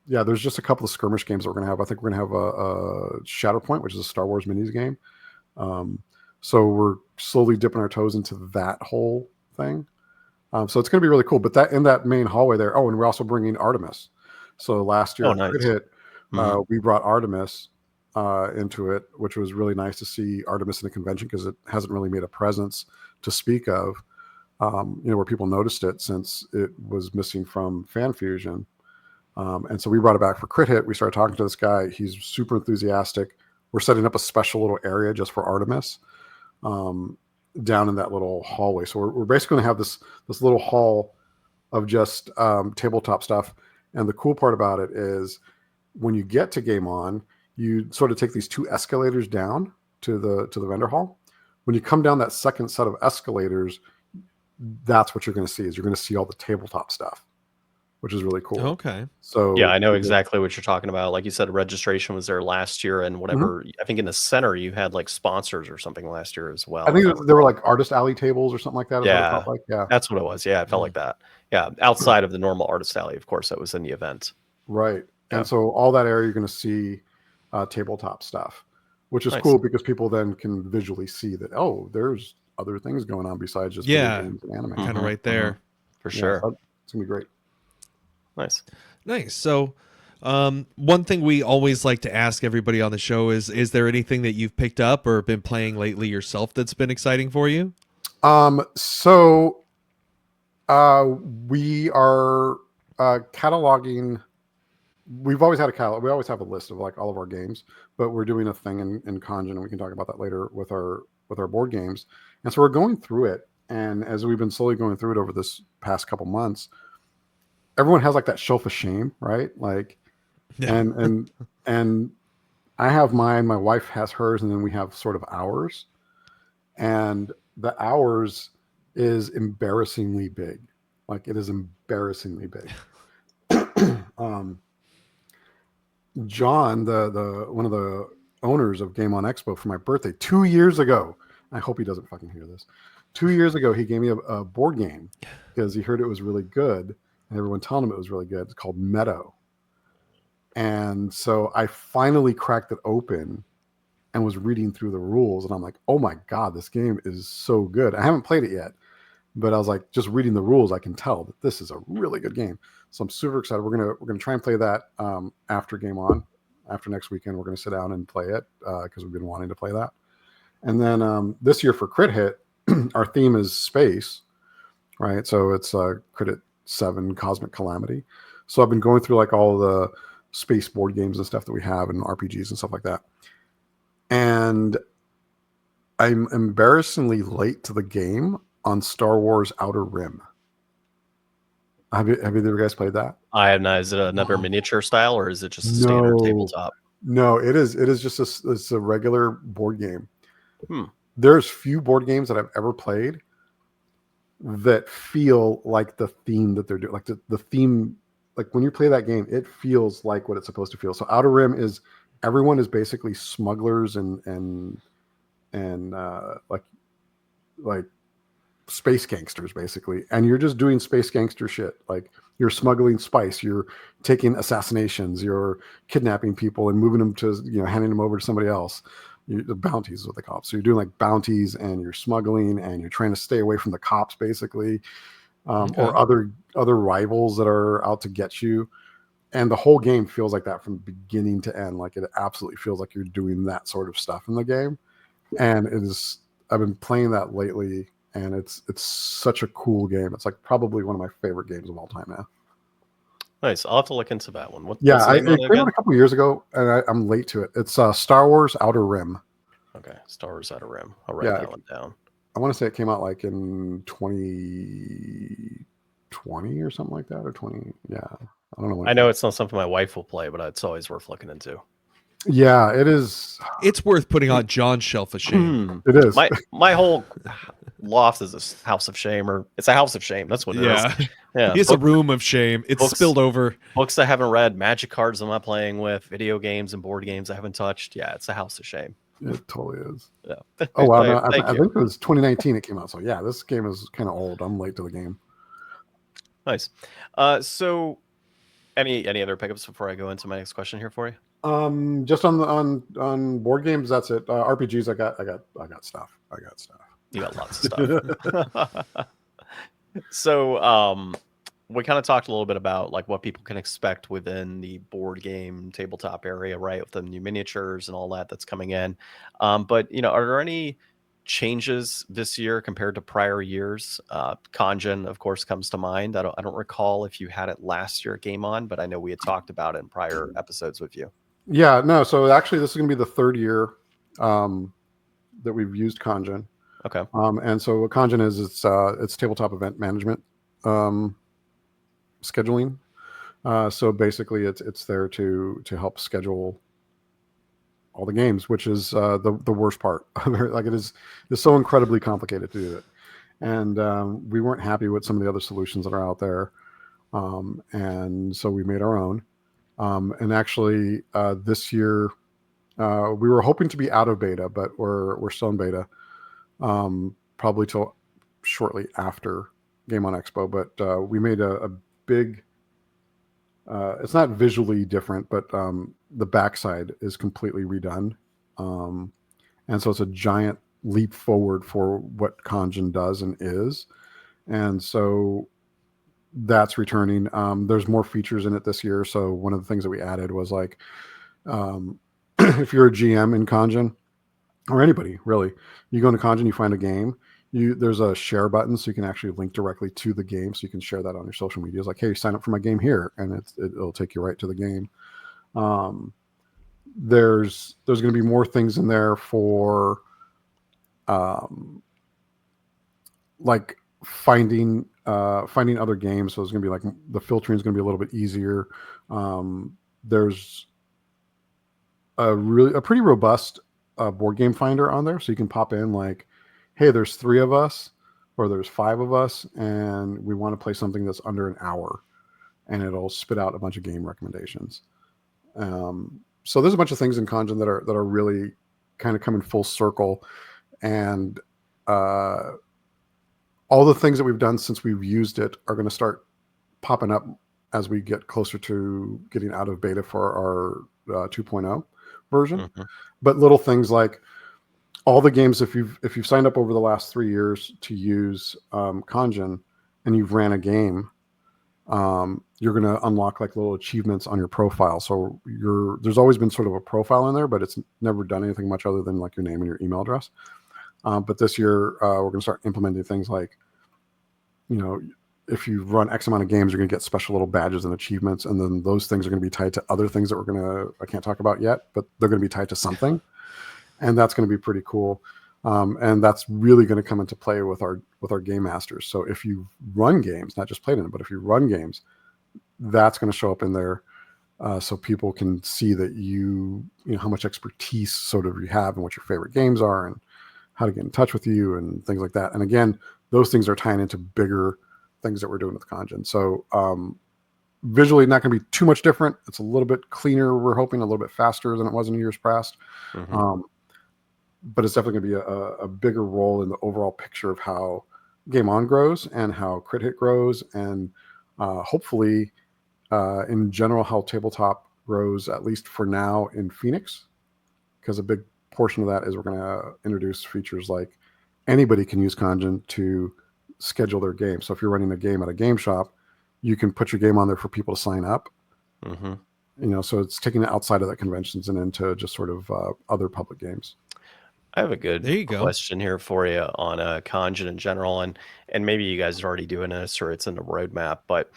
There's just a couple of skirmish games that we're going to have. I think we're going to have a Shatterpoint, which is a Star Wars minis game. So we're slowly dipping our toes into that whole thing. So it's going to be really cool. But that in that main hallway there. Oh, and we're also bringing Artemis. So last year, we brought Artemis into it, which was really nice to see Artemis in the convention because it hasn't really made a presence to speak of, where people noticed it since it was missing from Fan Fusion. And so we brought it back for Crit Hit. We started talking to this guy. He's super enthusiastic. We're setting up a special little area just for Artemis down in that little hallway. So we're basically going to have this little hall of just tabletop stuff. And the cool part about it is when you get to Game On, you sort of take these 2 escalators down to the vendor hall. When you come down that second set of escalators, that's what you're going to see. You're going to see all the tabletop stuff, which is really cool. Okay. So yeah, I know exactly what you're talking about. Like you said, registration was there last year, and whatever. I think in the center you had like sponsors or something last year as well. I think there were like artist alley tables or something like that. Yeah, like. Yeah, that's what it was. Yeah, it felt like that. Yeah, outside of the normal artist alley, of course, that was in the event. Right, and so all that area you're going to see tabletop stuff, which is cool because people then can visually see that there's other things going on besides just video games and anime. Kind of right there for sure. So it's gonna be great. Nice. So one thing we always like to ask everybody on the show is there anything that you've picked up or been playing lately yourself that's been exciting for you? So we are cataloging. We've always had a catalog. We always have a list of like all of our games, but we're doing a thing in Congen, and we can talk about that later with our board games. And so we're going through it, and as we've been slowly going through it over this past couple months, everyone has like that shelf of shame, right? Like, and I have mine, my wife has hers, and then we have sort of ours. And the ours is embarrassingly big. Like it is embarrassingly big. John, the one of the owners of Game On Expo for my birthday 2 years ago. I hope he doesn't fucking hear this. 2 years ago, he gave me a board game because he heard it was really good, and everyone telling him it was really good. It's called Meadow. And so I finally cracked it open and was reading through the rules, and I'm like, oh my God, this game is so good. I haven't played it yet, but I was like, just reading the rules, I can tell that this is a really good game. So I'm super excited. We're gonna try and play that after Game On. After next weekend, we're gonna sit down and play it because we've been wanting to play that. And then this year for Crit Hit, our theme is space, right? So it's Crit Hit 7 Cosmic Calamity. So I've been going through like all the space board games and stuff that we have and RPGs and stuff like that. And I'm embarrassingly late to the game on Star Wars Outer Rim. Have either of you guys played that? I have not. Is it another miniature style, or is it just a standard tabletop? No, it is just it's a regular board game. Hmm. There's few board games that I've ever played that feel like the theme that they're doing. Like the theme, like when you play that game, it feels like what it's supposed to feel. So Outer Rim is everyone is basically smugglers and like space gangsters basically, and you're just doing space gangster shit. Like you're smuggling spice, you're taking assassinations, you're kidnapping people and moving them to, handing them over to somebody else. The bounties is what they call it. So you're doing like bounties and you're smuggling and you're trying to stay away from the cops basically, or other rivals that are out to get you. And the whole game feels like that from beginning to end. Like it absolutely feels like you're doing that sort of stuff in the game. And I've been playing that lately, and it's such a cool game. It's like probably one of my favorite games of all time now. Nice. I'll have to look into that one. It came out a couple years ago, and I'm late to it. It's Star Wars Outer Rim. Okay, Star Wars Outer Rim. I'll write that one down. I want to say it came out like in 2020 or something like that, or 20. Yeah, I don't know. I know it's not something my wife will play, but it's always worth looking into. Yeah, it is. It's worth putting on John's shelf of shame. It is. My whole loft is a house of shame, or it's a house of shame. That's what it is. Yeah, it's a room of shame. It's spilled over. Books I haven't read, magic cards I'm not playing with, video games and board games I haven't touched. Yeah, it's a house of shame. It totally is. Yeah. Oh wow! No, I think it was 2019 it came out. So yeah, this game is kind of old. I'm late to the game. Nice. So, any other pickups before I go into my next question here for you? Just on board games, that's it. RPGs, I got stuff. You got lots of stuff. So, we kind of talked a little bit about like what people can expect within the board game tabletop area, right? With the new miniatures and all that's coming in. But are there any changes this year compared to prior years? Congen, of course, comes to mind. I don't recall if you had it last year at Game On, but I know we had talked about it in prior episodes with you. Yeah, no. So actually, this is going to be the third year that we've used Congen. Okay. And so what Congen is, it's tabletop event management scheduling. So basically, it's there to help schedule all the games, which is the worst part. Like it's so incredibly complicated to do it, and we weren't happy with some of the other solutions that are out there, and so we made our own. And actually, this year we were hoping to be out of beta, but we're still in beta, probably till shortly after Game On Expo. But we made a big. It's not visually different, but the backside is completely redone, and so it's a giant leap forward for what Congen does and is, and so that's returning. There's more features in it this year. So one of the things that we added was like, if you're a GM in Congen, or anybody really, you go into Congen, you find a game. There's a share button, so you can actually link directly to the game, so you can share that on your social media. It's like, hey, sign up for my game here, and it'll take you right to the game. There's going to be more things in there for, like finding other games. So it's going to be like the filtering is going to be a little bit easier. There's a pretty robust board game finder on there, so you can pop in like, hey, there's 3 of us or there's 5 of us, and we want to play something that's under an hour, and it'll spit out a bunch of game recommendations. So there's a bunch of things in Congen that are really kind of coming full circle, and all the things that we've done since we've used it are going to start popping up as we get closer to getting out of beta for our 2.0 version. Mm-hmm. But little things like all the games, if you've signed up over the last 3 years to use Congen and you've ran a game, you're going to unlock like little achievements on your profile. So there's always been sort of a profile in there, but it's never done anything much other than like your name and your email address. But this year, we're going to start implementing things like, if you run X amount of games, you're going to get special little badges and achievements. And then those things are going to be tied to other things that I can't talk about yet, but they're going to be tied to something. And that's going to be pretty cool. And that's really going to come into play with our game masters. So if you run games, not just played in it, but if you run games, that's going to show up in there. So people can see that you know, how much expertise sort of you have and what your favorite games are and how to get in touch with you and things like that. And again, those things are tying into bigger things that we're doing with Congen. So visually not going to be too much different. It's a little bit cleaner. We're hoping a little bit faster than it was in years past. Mm-hmm. But it's definitely going to be a bigger role in the overall picture of how Game On grows and how Crit Hit grows, and hopefully, in general, how tabletop grows, at least for now in Phoenix, because a big portion of that is we're going to introduce features like anybody can use Congen to schedule their game. So if you're running a game at a game shop, you can put your game on there for people to sign up. Mm-hmm. So it's taking it outside of that conventions and into just sort of other public games. I have a good question here for you on Congen in general, and maybe you guys are already doing this or it's in the roadmap. But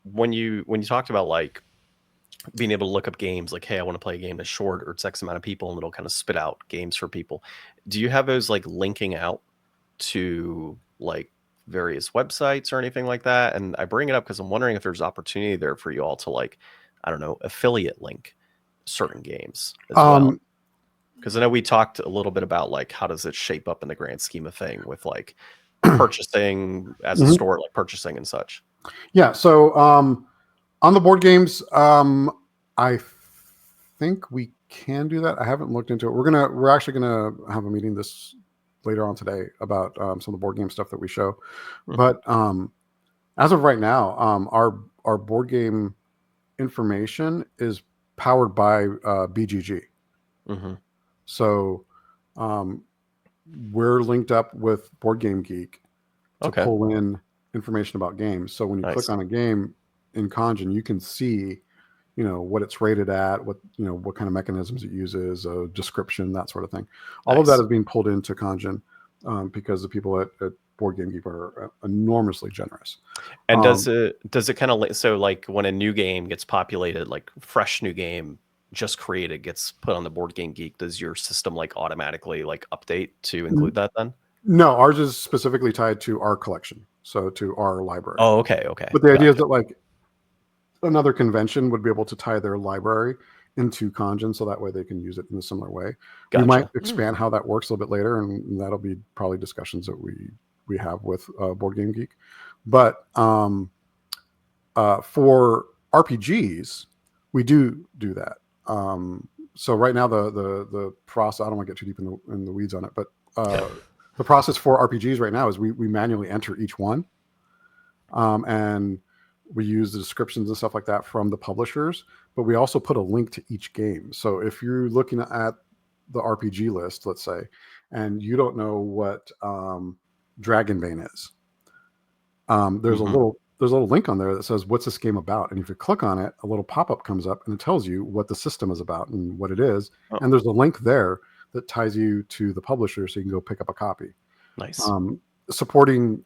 when you talked about like being able to look up games, like, hey, I want to play a game that's short or it's X amount of people, and it'll kind of spit out games for people. Do you have those like linking out to like various websites or anything like that? And I bring it up because I'm wondering if there's opportunity there for you all to like, I don't know, affiliate link certain games as well. Because I know we talked a little bit about like how does it shape up in the grand scheme of thing with like purchasing as a store, like purchasing and such. Yeah. So on the board games, I think we can do that. I haven't looked into it. We're actually gonna have a meeting this later on today about some of the board game stuff that we show. Mm-hmm. But as of right now, our board game information is powered by BGG. Mm-hmm. So we're linked up with Board Game Geek to pull in information about games. So when you click on a game in Congen, you can see, what it's rated at, what kind of mechanisms it uses, a description, that sort of thing. All of that is being pulled into Congen because the people at Board Game Geek are enormously generous. And does it kind of, so like when a new game gets populated, like fresh new game just created gets put on the Board Game Geek, does your system like automatically like update to include that then? No, ours is specifically tied to our collection, so to our library. Oh, okay. But the idea is that like another convention would be able to tie their library into Congen, so that way they can use it in a similar way. Gotcha. We might expand how that works a little bit later, and that'll be probably discussions that we have with Board Game Geek. But for RPGs, we do that. So right now the process, I don't want to get too deep in the weeds on it, but the process for RPGs right now is we manually enter each one, and we use the descriptions and stuff like that from the publishers, but we also put a link to each game. So if you're looking at the RPG list, let's say, and you don't know what Dragonbane is, there's a little link on there that says, what's this game about? And if you click on it, a little pop-up comes up and it tells you what the system is about and what it is. Oh. And there's a link there that ties you to the publisher so you can go pick up a copy. Nice. Supporting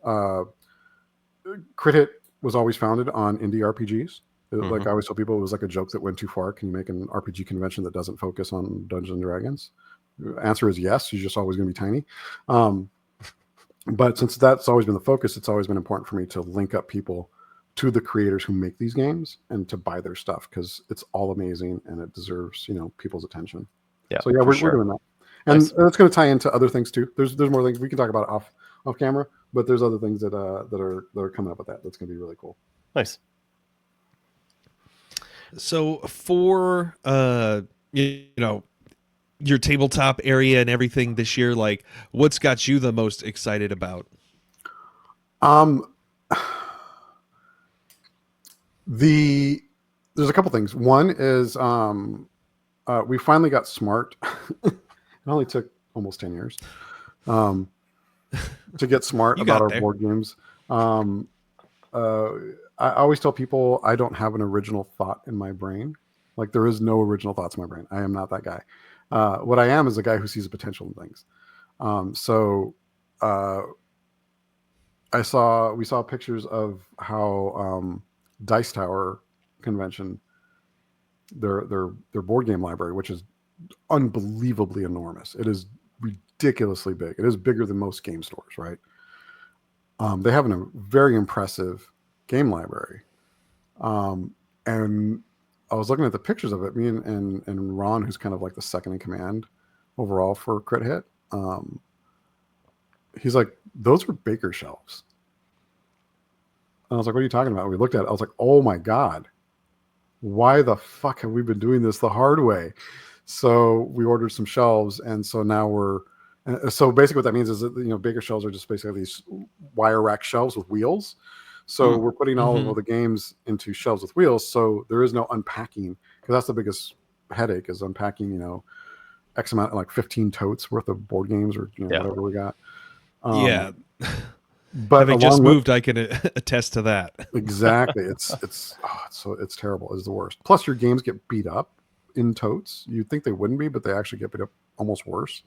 Crit Hit was always founded on indie RPGs. Like I always tell people, it was like a joke that went too far. Can you make an RPG convention that doesn't focus on Dungeons & Dragons? The answer is yes. You're just always going to be tiny. But since that's always been the focus, it's always been important for me to link up people to the creators who make these games and to buy their stuff because it's all amazing and it deserves, people's attention. Yeah. So yeah, we're doing that, and it's going to tie into other things too. There's more things we can talk about off camera, but there's other things that are coming up with that. That's going to be really cool. Nice. So for your tabletop area and everything this year, like what's got you the most excited about? Um, there's a couple things. One is we finally got smart. It only took almost 10 years to get smart You about got our there. board games. I always tell people I don't have an original thought in my brain. Like there is no original thoughts in my brain. I am not that guy. What I am is a guy who sees the potential in things. So we saw pictures of how Dice Tower convention, their board game library, which is unbelievably enormous. It is ridiculously big. It is bigger than most game stores, right? They have a very impressive game library. And I was looking at the pictures of it, me and Ron, who's kind of like the second in command overall for Crit Hit. He's like, those are baker shelves. And I was like, what are you talking about? And we looked at it. I was like, oh my God, why the fuck have we been doing this the hard way? So we ordered some shelves. And so now so basically what that means is that, baker shelves are just basically these wire rack shelves with wheels. So we're putting all of the games into shelves with wheels. So there is no unpacking, because that's the biggest headache is unpacking, X amount, like 15 totes worth of board games or whatever we got. Yeah. But having just along with, moved, I can attest to that. exactly. It's terrible. It's the worst. Plus your games get beat up in totes. You'd think they wouldn't be, but they actually get beat up almost worse.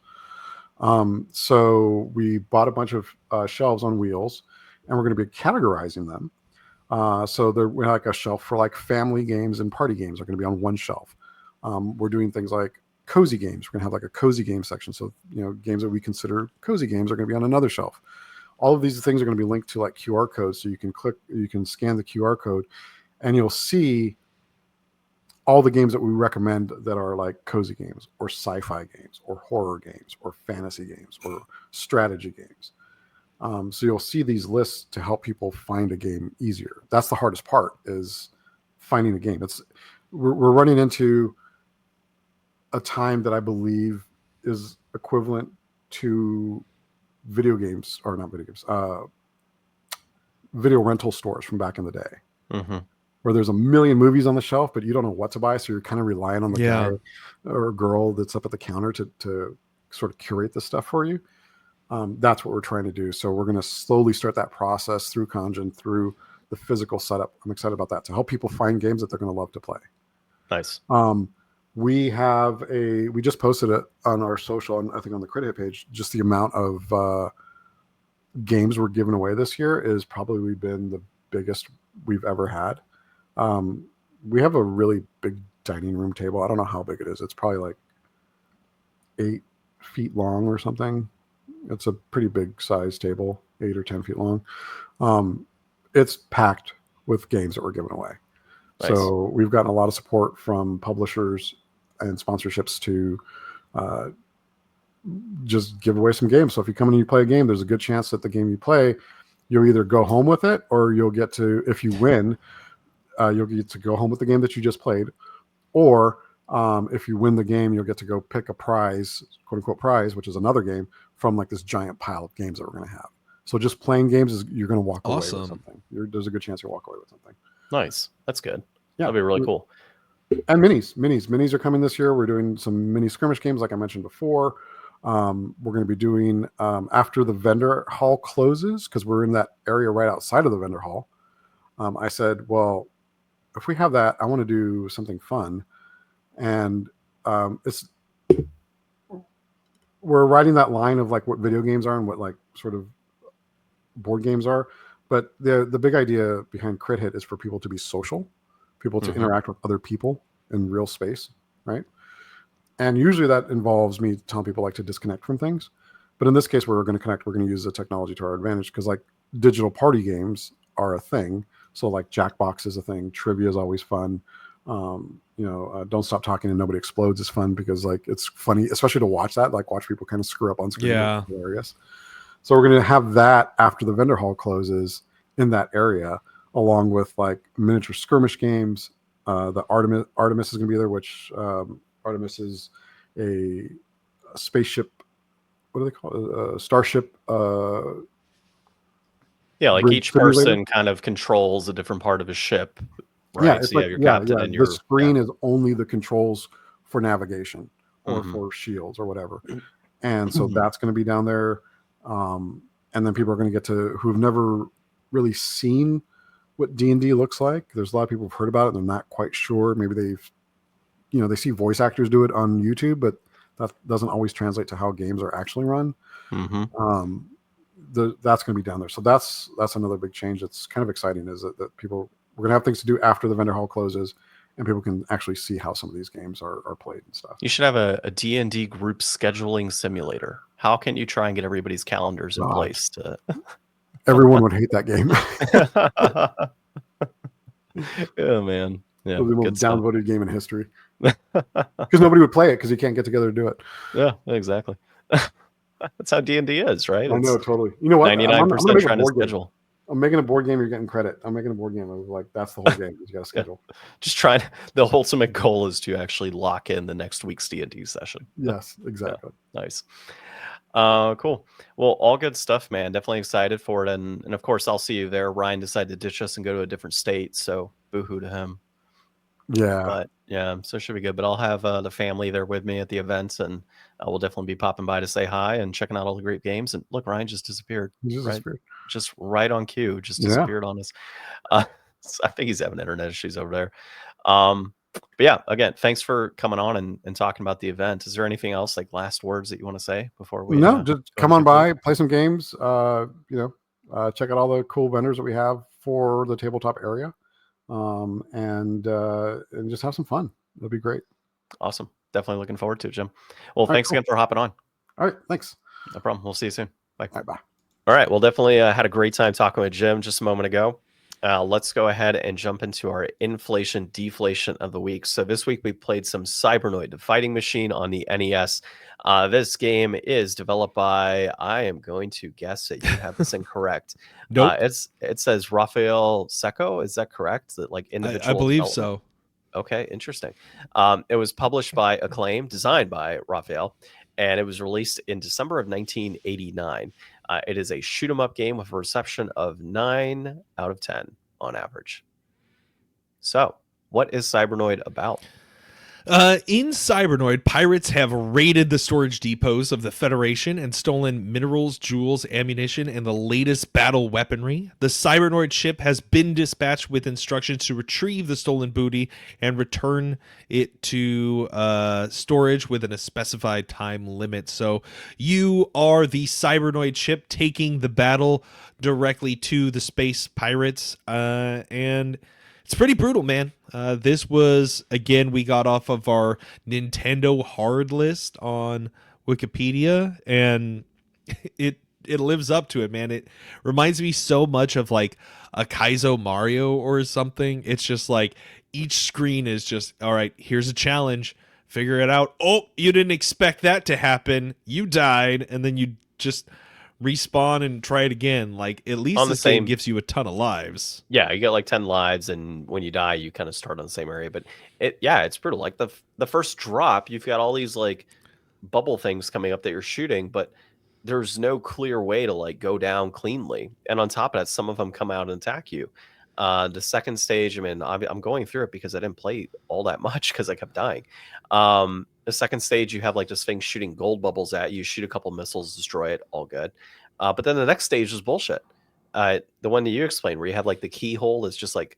So we bought a bunch of shelves on wheels, and we're going to be categorizing them. So we're like a shelf for like family games and party games are going to be on one shelf. We're doing things like cozy games. We're going to have like a cozy game section. So, games that we consider cozy games are going to be on another shelf. All of these things are going to be linked to like QR codes. So you can scan the QR code and you'll see all the games that we recommend that are like cozy games or sci-fi games or horror games or fantasy games or strategy games. So you'll see these lists to help people find a game easier. That's the hardest part, is finding a game. We're running into a time that I believe is equivalent to video games, or not video games, video rental stores from back in the day, where there's a million movies on the shelf, but you don't know what to buy. So you're kind of relying on the guy or girl that's up at the counter to sort of curate the stuff for you. That's what we're trying to do. So we're going to slowly start that process through Conjun, through the physical setup. I'm excited about that, to help people find games that they're going to love to play. Nice. We just posted it on our social, and I think on the Crit Hit page, just the amount of games we're giving away this year is probably been the biggest we've ever had. We have a really big dining room table. I don't know how big it is. It's probably like 8 feet long or something. It's a pretty big size table, 8 or 10 feet long. It's packed with games that we're giving away. Nice. So we've gotten a lot of support from publishers and sponsorships to just give away some games. So if you come in and you play a game, there's a good chance that the game you play, you'll either go home with it, or you'll get to, if you win, you'll get to go home with the game that you just played. Or if you win the game, you'll get to go pick a prize, quote unquote prize, which is another game from like this giant pile of games that we're going to have. So just playing games you're going to walk away with something. There's a good chance you'll walk away with something. Nice. That's good. Yeah. That'd be really cool. And minis are coming this year. We're doing some mini skirmish games, like I mentioned before. We're going to be doing after the vendor hall closes, because we're in that area right outside of the vendor hall. I said, well, if we have that, I want to do something fun. And we're riding that line of like what video games are and what like sort of board games are. But the big idea behind Crit Hit is for people to be social, people to interact with other people in real space, right? And usually that involves me telling people like to disconnect from things. But in this case, we're going to connect. We're going to use the technology to our advantage, because like digital party games are a thing. So like Jackbox is a thing. Trivia is always fun. Don't Stop Talking and Nobody Explodes is fun, because like it's funny, especially to watch that, like watch people kind of screw up on screen. Yeah. It's hilarious. So we're going to have that after the vendor hall closes in that area, along with like miniature skirmish games. The Artemis is going to be there, which Artemis is a spaceship. What do they call it? Starship Yeah, like bridge each simulator. person kind of controls a different part of a ship, Yeah, right? it's So you like have your captain and The your screen is only the controls for navigation or Mhm. for shields or whatever, and so that's going to be down there. And then people are going to get to who've never really seen what D&D looks like. There's a lot of people who've heard about it and they're not quite sure. Maybe they see voice actors do it on YouTube, but that doesn't always translate to how games are actually run. Mhm. That's going to be down there. So that's another big change. That's kind of exciting. Is that people we're going to have things to do after the vendor hall closes, and people can actually see how some of these games are played and stuff. You should have a D&D group scheduling simulator. How can you try and get everybody's calendars in God. place to Everyone would hate that game. Oh man. Yeah, It was the good most stuff. downvoted game in history because nobody would play it because you can't get together to do it. Yeah, exactly. That's how D&D is, right? I know, It's totally. You know what? I'm 99% gonna make a trying to board game. schedule. I'm making a board game. You're getting credit. I'm making a board game. I was like, that's the whole game. You got to schedule. Just trying. The ultimate goal is to actually lock in the next week's D&D session. Yes, exactly. Nice. Cool. Well, all good stuff, man. Definitely excited for it, and of course, I'll see you there. Ryan decided to ditch us and go to a different state, so boohoo to him. Yeah. But yeah, so it should be good. But I'll have the family there with me at the events, and we'll definitely be popping by to say hi and checking out all the great games. And look, Ryan just disappeared. Just right on cue, just disappeared on us. So I think he's having internet issues over there. But yeah, again, thanks for coming on and talking about the event. Is there anything else, like last words that you want to say before we? No, just come on by, play some games. Check out all the cool vendors that we have for the tabletop area, and just have some fun. It'll be great. Awesome. Definitely looking forward to it, Jim. Well, All thanks right, again for hopping on. All right, thanks. No problem. We'll see you soon. Bye. All right, bye. All right. Well, definitely had a great time talking with Jim just a moment ago. Let's go ahead and jump into our inflation deflation of the week. So this week we played some Cybernoid, the fighting machine on the NES. This game is developed by, I am going to guess that you have this incorrect. Nope. It says Rafael Secco. Is that correct? That like individual? I believe so. Okay, interesting. It was published by Acclaim, designed by Raphael, and it was released in December of 1989. It is a shoot 'em up game with a reception of 9 out of 10 on average. So, what is Cybernoid about? In Cybernoid, pirates have raided the storage depots of the Federation and stolen minerals, jewels, ammunition, and the latest battle weaponry. The Cybernoid ship has been dispatched with instructions to retrieve the stolen booty and return it to storage within a specified time limit. So you are the Cybernoid ship taking the battle directly to the space pirates, and it's pretty brutal, man. This was, again, we got off of our Nintendo hard list on Wikipedia, and it lives up to it, man. It reminds me so much of like a Kaizo Mario or something. It's just like each screen is just, all right, here's a challenge. Figure it out. Oh, you didn't expect that to happen. You died, and then you just respawn and try it again. Like, at least On the this game same- gives you a ton of lives. Yeah, you get like 10 lives, and when you die, you kind of start on the same area. But it's brutal. Like the first drop, you've got all these like bubble things coming up that you're shooting, but there's no clear way to like go down cleanly. And on top of that, some of them come out and attack you. The second stage, I mean, I'm going through it because I didn't play all that much because I kept dying. The second stage, you have like this thing shooting gold bubbles at you, shoot a couple missiles, destroy it, all good. But then the next stage is bullshit. The one that you explained, where you have like the keyhole is just like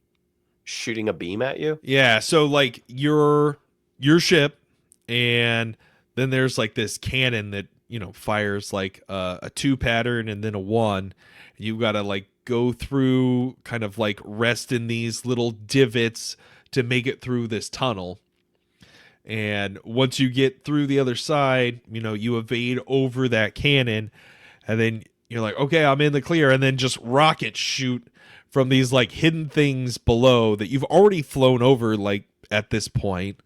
shooting a beam at you. Yeah, so like your ship, and then there's like this cannon that, you know, fires like a 2 pattern and then a 1. You got to like go through, kind of like rest in these little divots to make it through this tunnel. And once you get through the other side, you know, you evade over that cannon, and then you're like, okay, I'm in the clear, and then just rocket shoot from these like hidden things below that you've already flown over like at this point,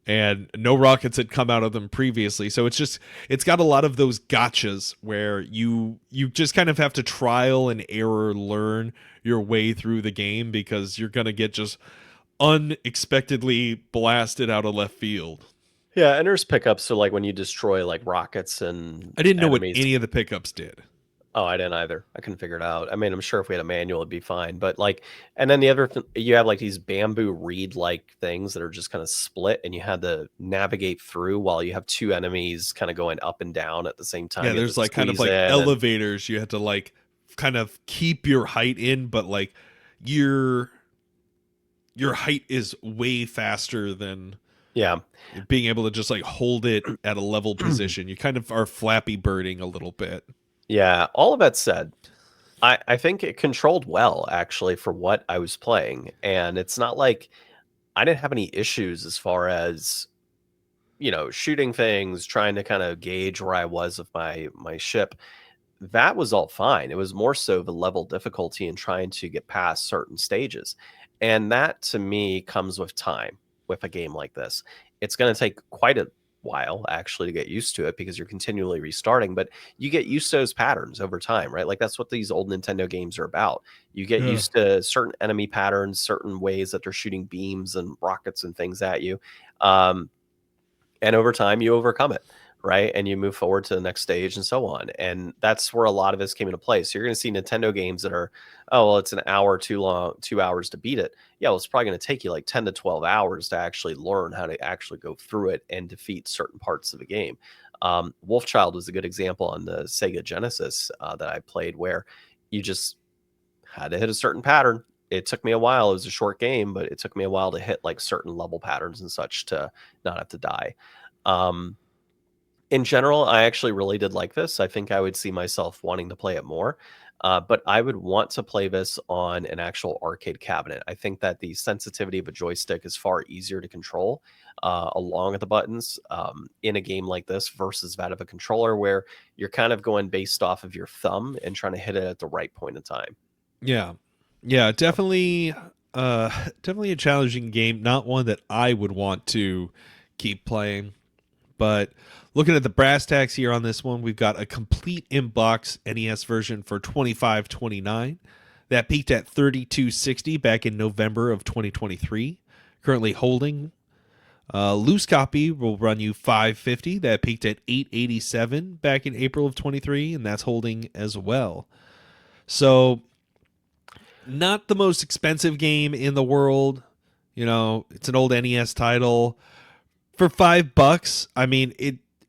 and no rockets had come out of them previously. So it's got a lot of those gotchas where you just kind of have to trial and error learn your way through the game, because you're going to get just unexpectedly blasted out of left field. Yeah, and there's pickups. So like when you destroy like rockets and I didn't know enemies. what any of the pickups did. Oh, I didn't either. I couldn't figure it out. I mean, I'm sure if we had a manual, it'd be fine. But like, and then the other, you have like these bamboo reed like things that are just kind of split, and you had to navigate through while you have two enemies kind of going up and down at the same time. Yeah, You have there's to like kind of squeeze like in, and elevators. You have to like kind of keep your height in, but like your your height is way faster than yeah. being able to just like hold it at a level position. You kind of are flappy birding a little bit. Yeah, all of that said, I think it controlled well actually for what I was playing. And it's not like I didn't have any issues as far as, shooting things, trying to kind of gauge where I was with my ship. That was all fine. It was more so the level difficulty and trying to get past certain stages. And that to me comes with time with a game like this. It's going to take quite a while actually to get used to it because you're continually restarting, but you get used to those patterns over time, right? Like that's what these old Nintendo games are about. You get Yeah. used to certain enemy patterns, certain ways that they're shooting beams and rockets and things at you. Um, and over time you overcome it, right, and you move forward to the next stage and so on, and that's where a lot of this came into play. So you're going to see Nintendo games that are, oh well, it's an hour too long, 2 hours to beat it. Yeah, well, it's probably going to take you like 10 to 12 hours to actually learn how to actually go through it and defeat certain parts of the game. Wolfchild was a good example on the Sega Genesis that I played, where you just had to hit a certain pattern. It took me a while. It was a short game, but it took me a while to hit like certain level patterns and such to not have to die. Um, in general, I actually really did like this. I think I would see myself wanting to play it more, but I would want to play this on an actual arcade cabinet. I think that the sensitivity of a joystick is far easier to control along with the buttons in a game like this versus that of a controller, where you're kind of going based off of your thumb and trying to hit it at the right point in time. Yeah. Yeah, definitely definitely a challenging game, not one that I would want to keep playing. But looking at the brass tacks here on this one, we've got a complete in-box NES version for $25.29. That peaked at $32.60 back in November of 2023. Currently holding. Loose copy will run you $5.50. That peaked at $8.87 back in April of 23, and that's holding as well. So, not the most expensive game in the world. It's an old NES title. For $5, I mean,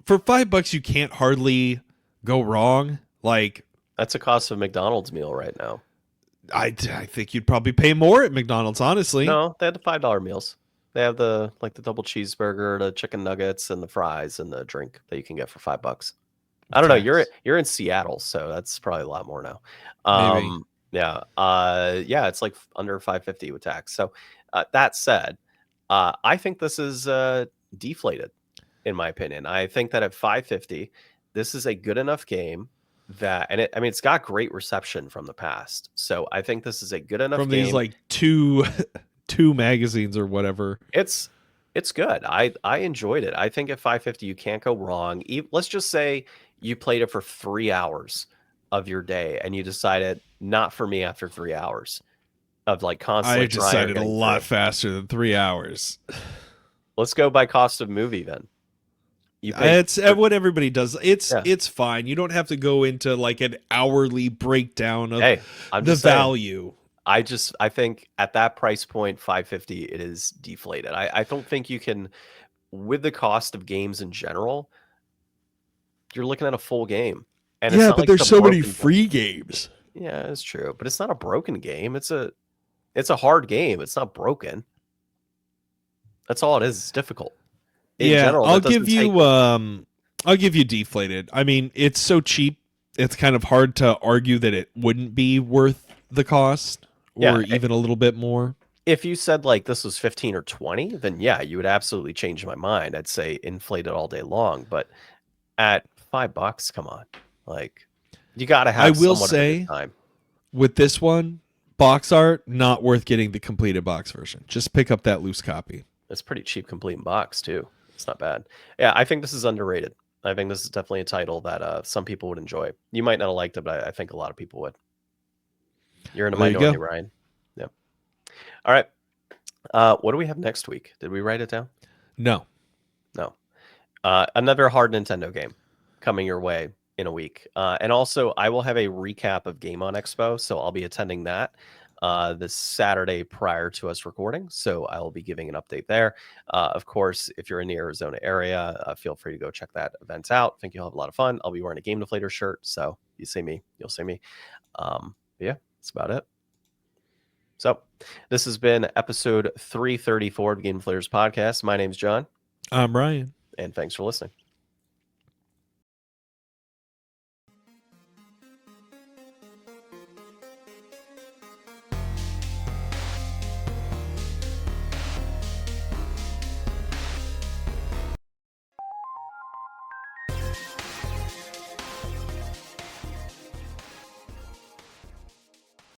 for $5 you can't hardly go wrong. Like, That's the cost of a McDonald's meal right now. I think you'd probably pay more at McDonald's, honestly. No, they had the $5 meals. They have the double cheeseburger, the chicken nuggets, and the fries and the drink that you can get for $5. I don't know. Tax. You're in Seattle, so that's probably a lot more now. Maybe. Yeah. Yeah, it's like under 550 with tax. So that said, I think this is deflated, in my opinion. I think that at 550, this is a good enough game that, and it's got great reception from the past. So I think this is a good enough From game. these like two magazines or whatever. It's good. I enjoyed it. I think at 550 you can't go wrong. Let's just say you played it for 3 hours of your day and you decided not for me after 3 hours of like constantly I decided a getting lot through. faster than 3 hours. Let's go by cost of movie then. You pay It's what everybody does. Yeah. It's fine. You don't have to go into like an hourly breakdown of Hey, I'm the just saying. value. I think at that price point, 550, it is deflated. I don't think you can, with the cost of games in general, you're looking at a full game. And it's Yeah, not but like there's it's a so many broken- free games. Yeah, it's true. But it's not a broken game. It's a hard game. It's not broken. That's all it is. It's difficult. In general, I'll that doesn't give you take- I'll give you deflated. I mean, it's so cheap. It's kind of hard to argue that it wouldn't be worth the cost or Yeah, even a little bit more. If you said like this was 15 or 20, then yeah, you would absolutely change my mind. I'd say inflated all day long. But at $5, come on. Like, you got to have I will somewhat of a say- good time. With this one, box art not worth getting the completed box version. Just pick up that loose copy. It's pretty cheap complete in box too. It's not bad. Yeah, I think this is underrated. I think this is definitely a title that some people would enjoy. You might not have liked it, but I think a lot of people would. You're in a There you minority, go. Ryan. Yeah. All right. What do we have next week? Did we write it down? No. No. Another hard Nintendo game coming your way. in a week. And also, I will have a recap of Game On Expo, so I'll be attending that this Saturday prior to us recording. So I will be giving an update there. Of course, if you're in the Arizona area, feel free to go check that event out. I think you'll have a lot of fun. I'll be wearing a Game Deflator shirt, so you see me, you'll see me. Yeah, that's about it. So this has been episode 334 of Game Deflators Podcast. My name's John. I'm Ryan. And thanks for listening.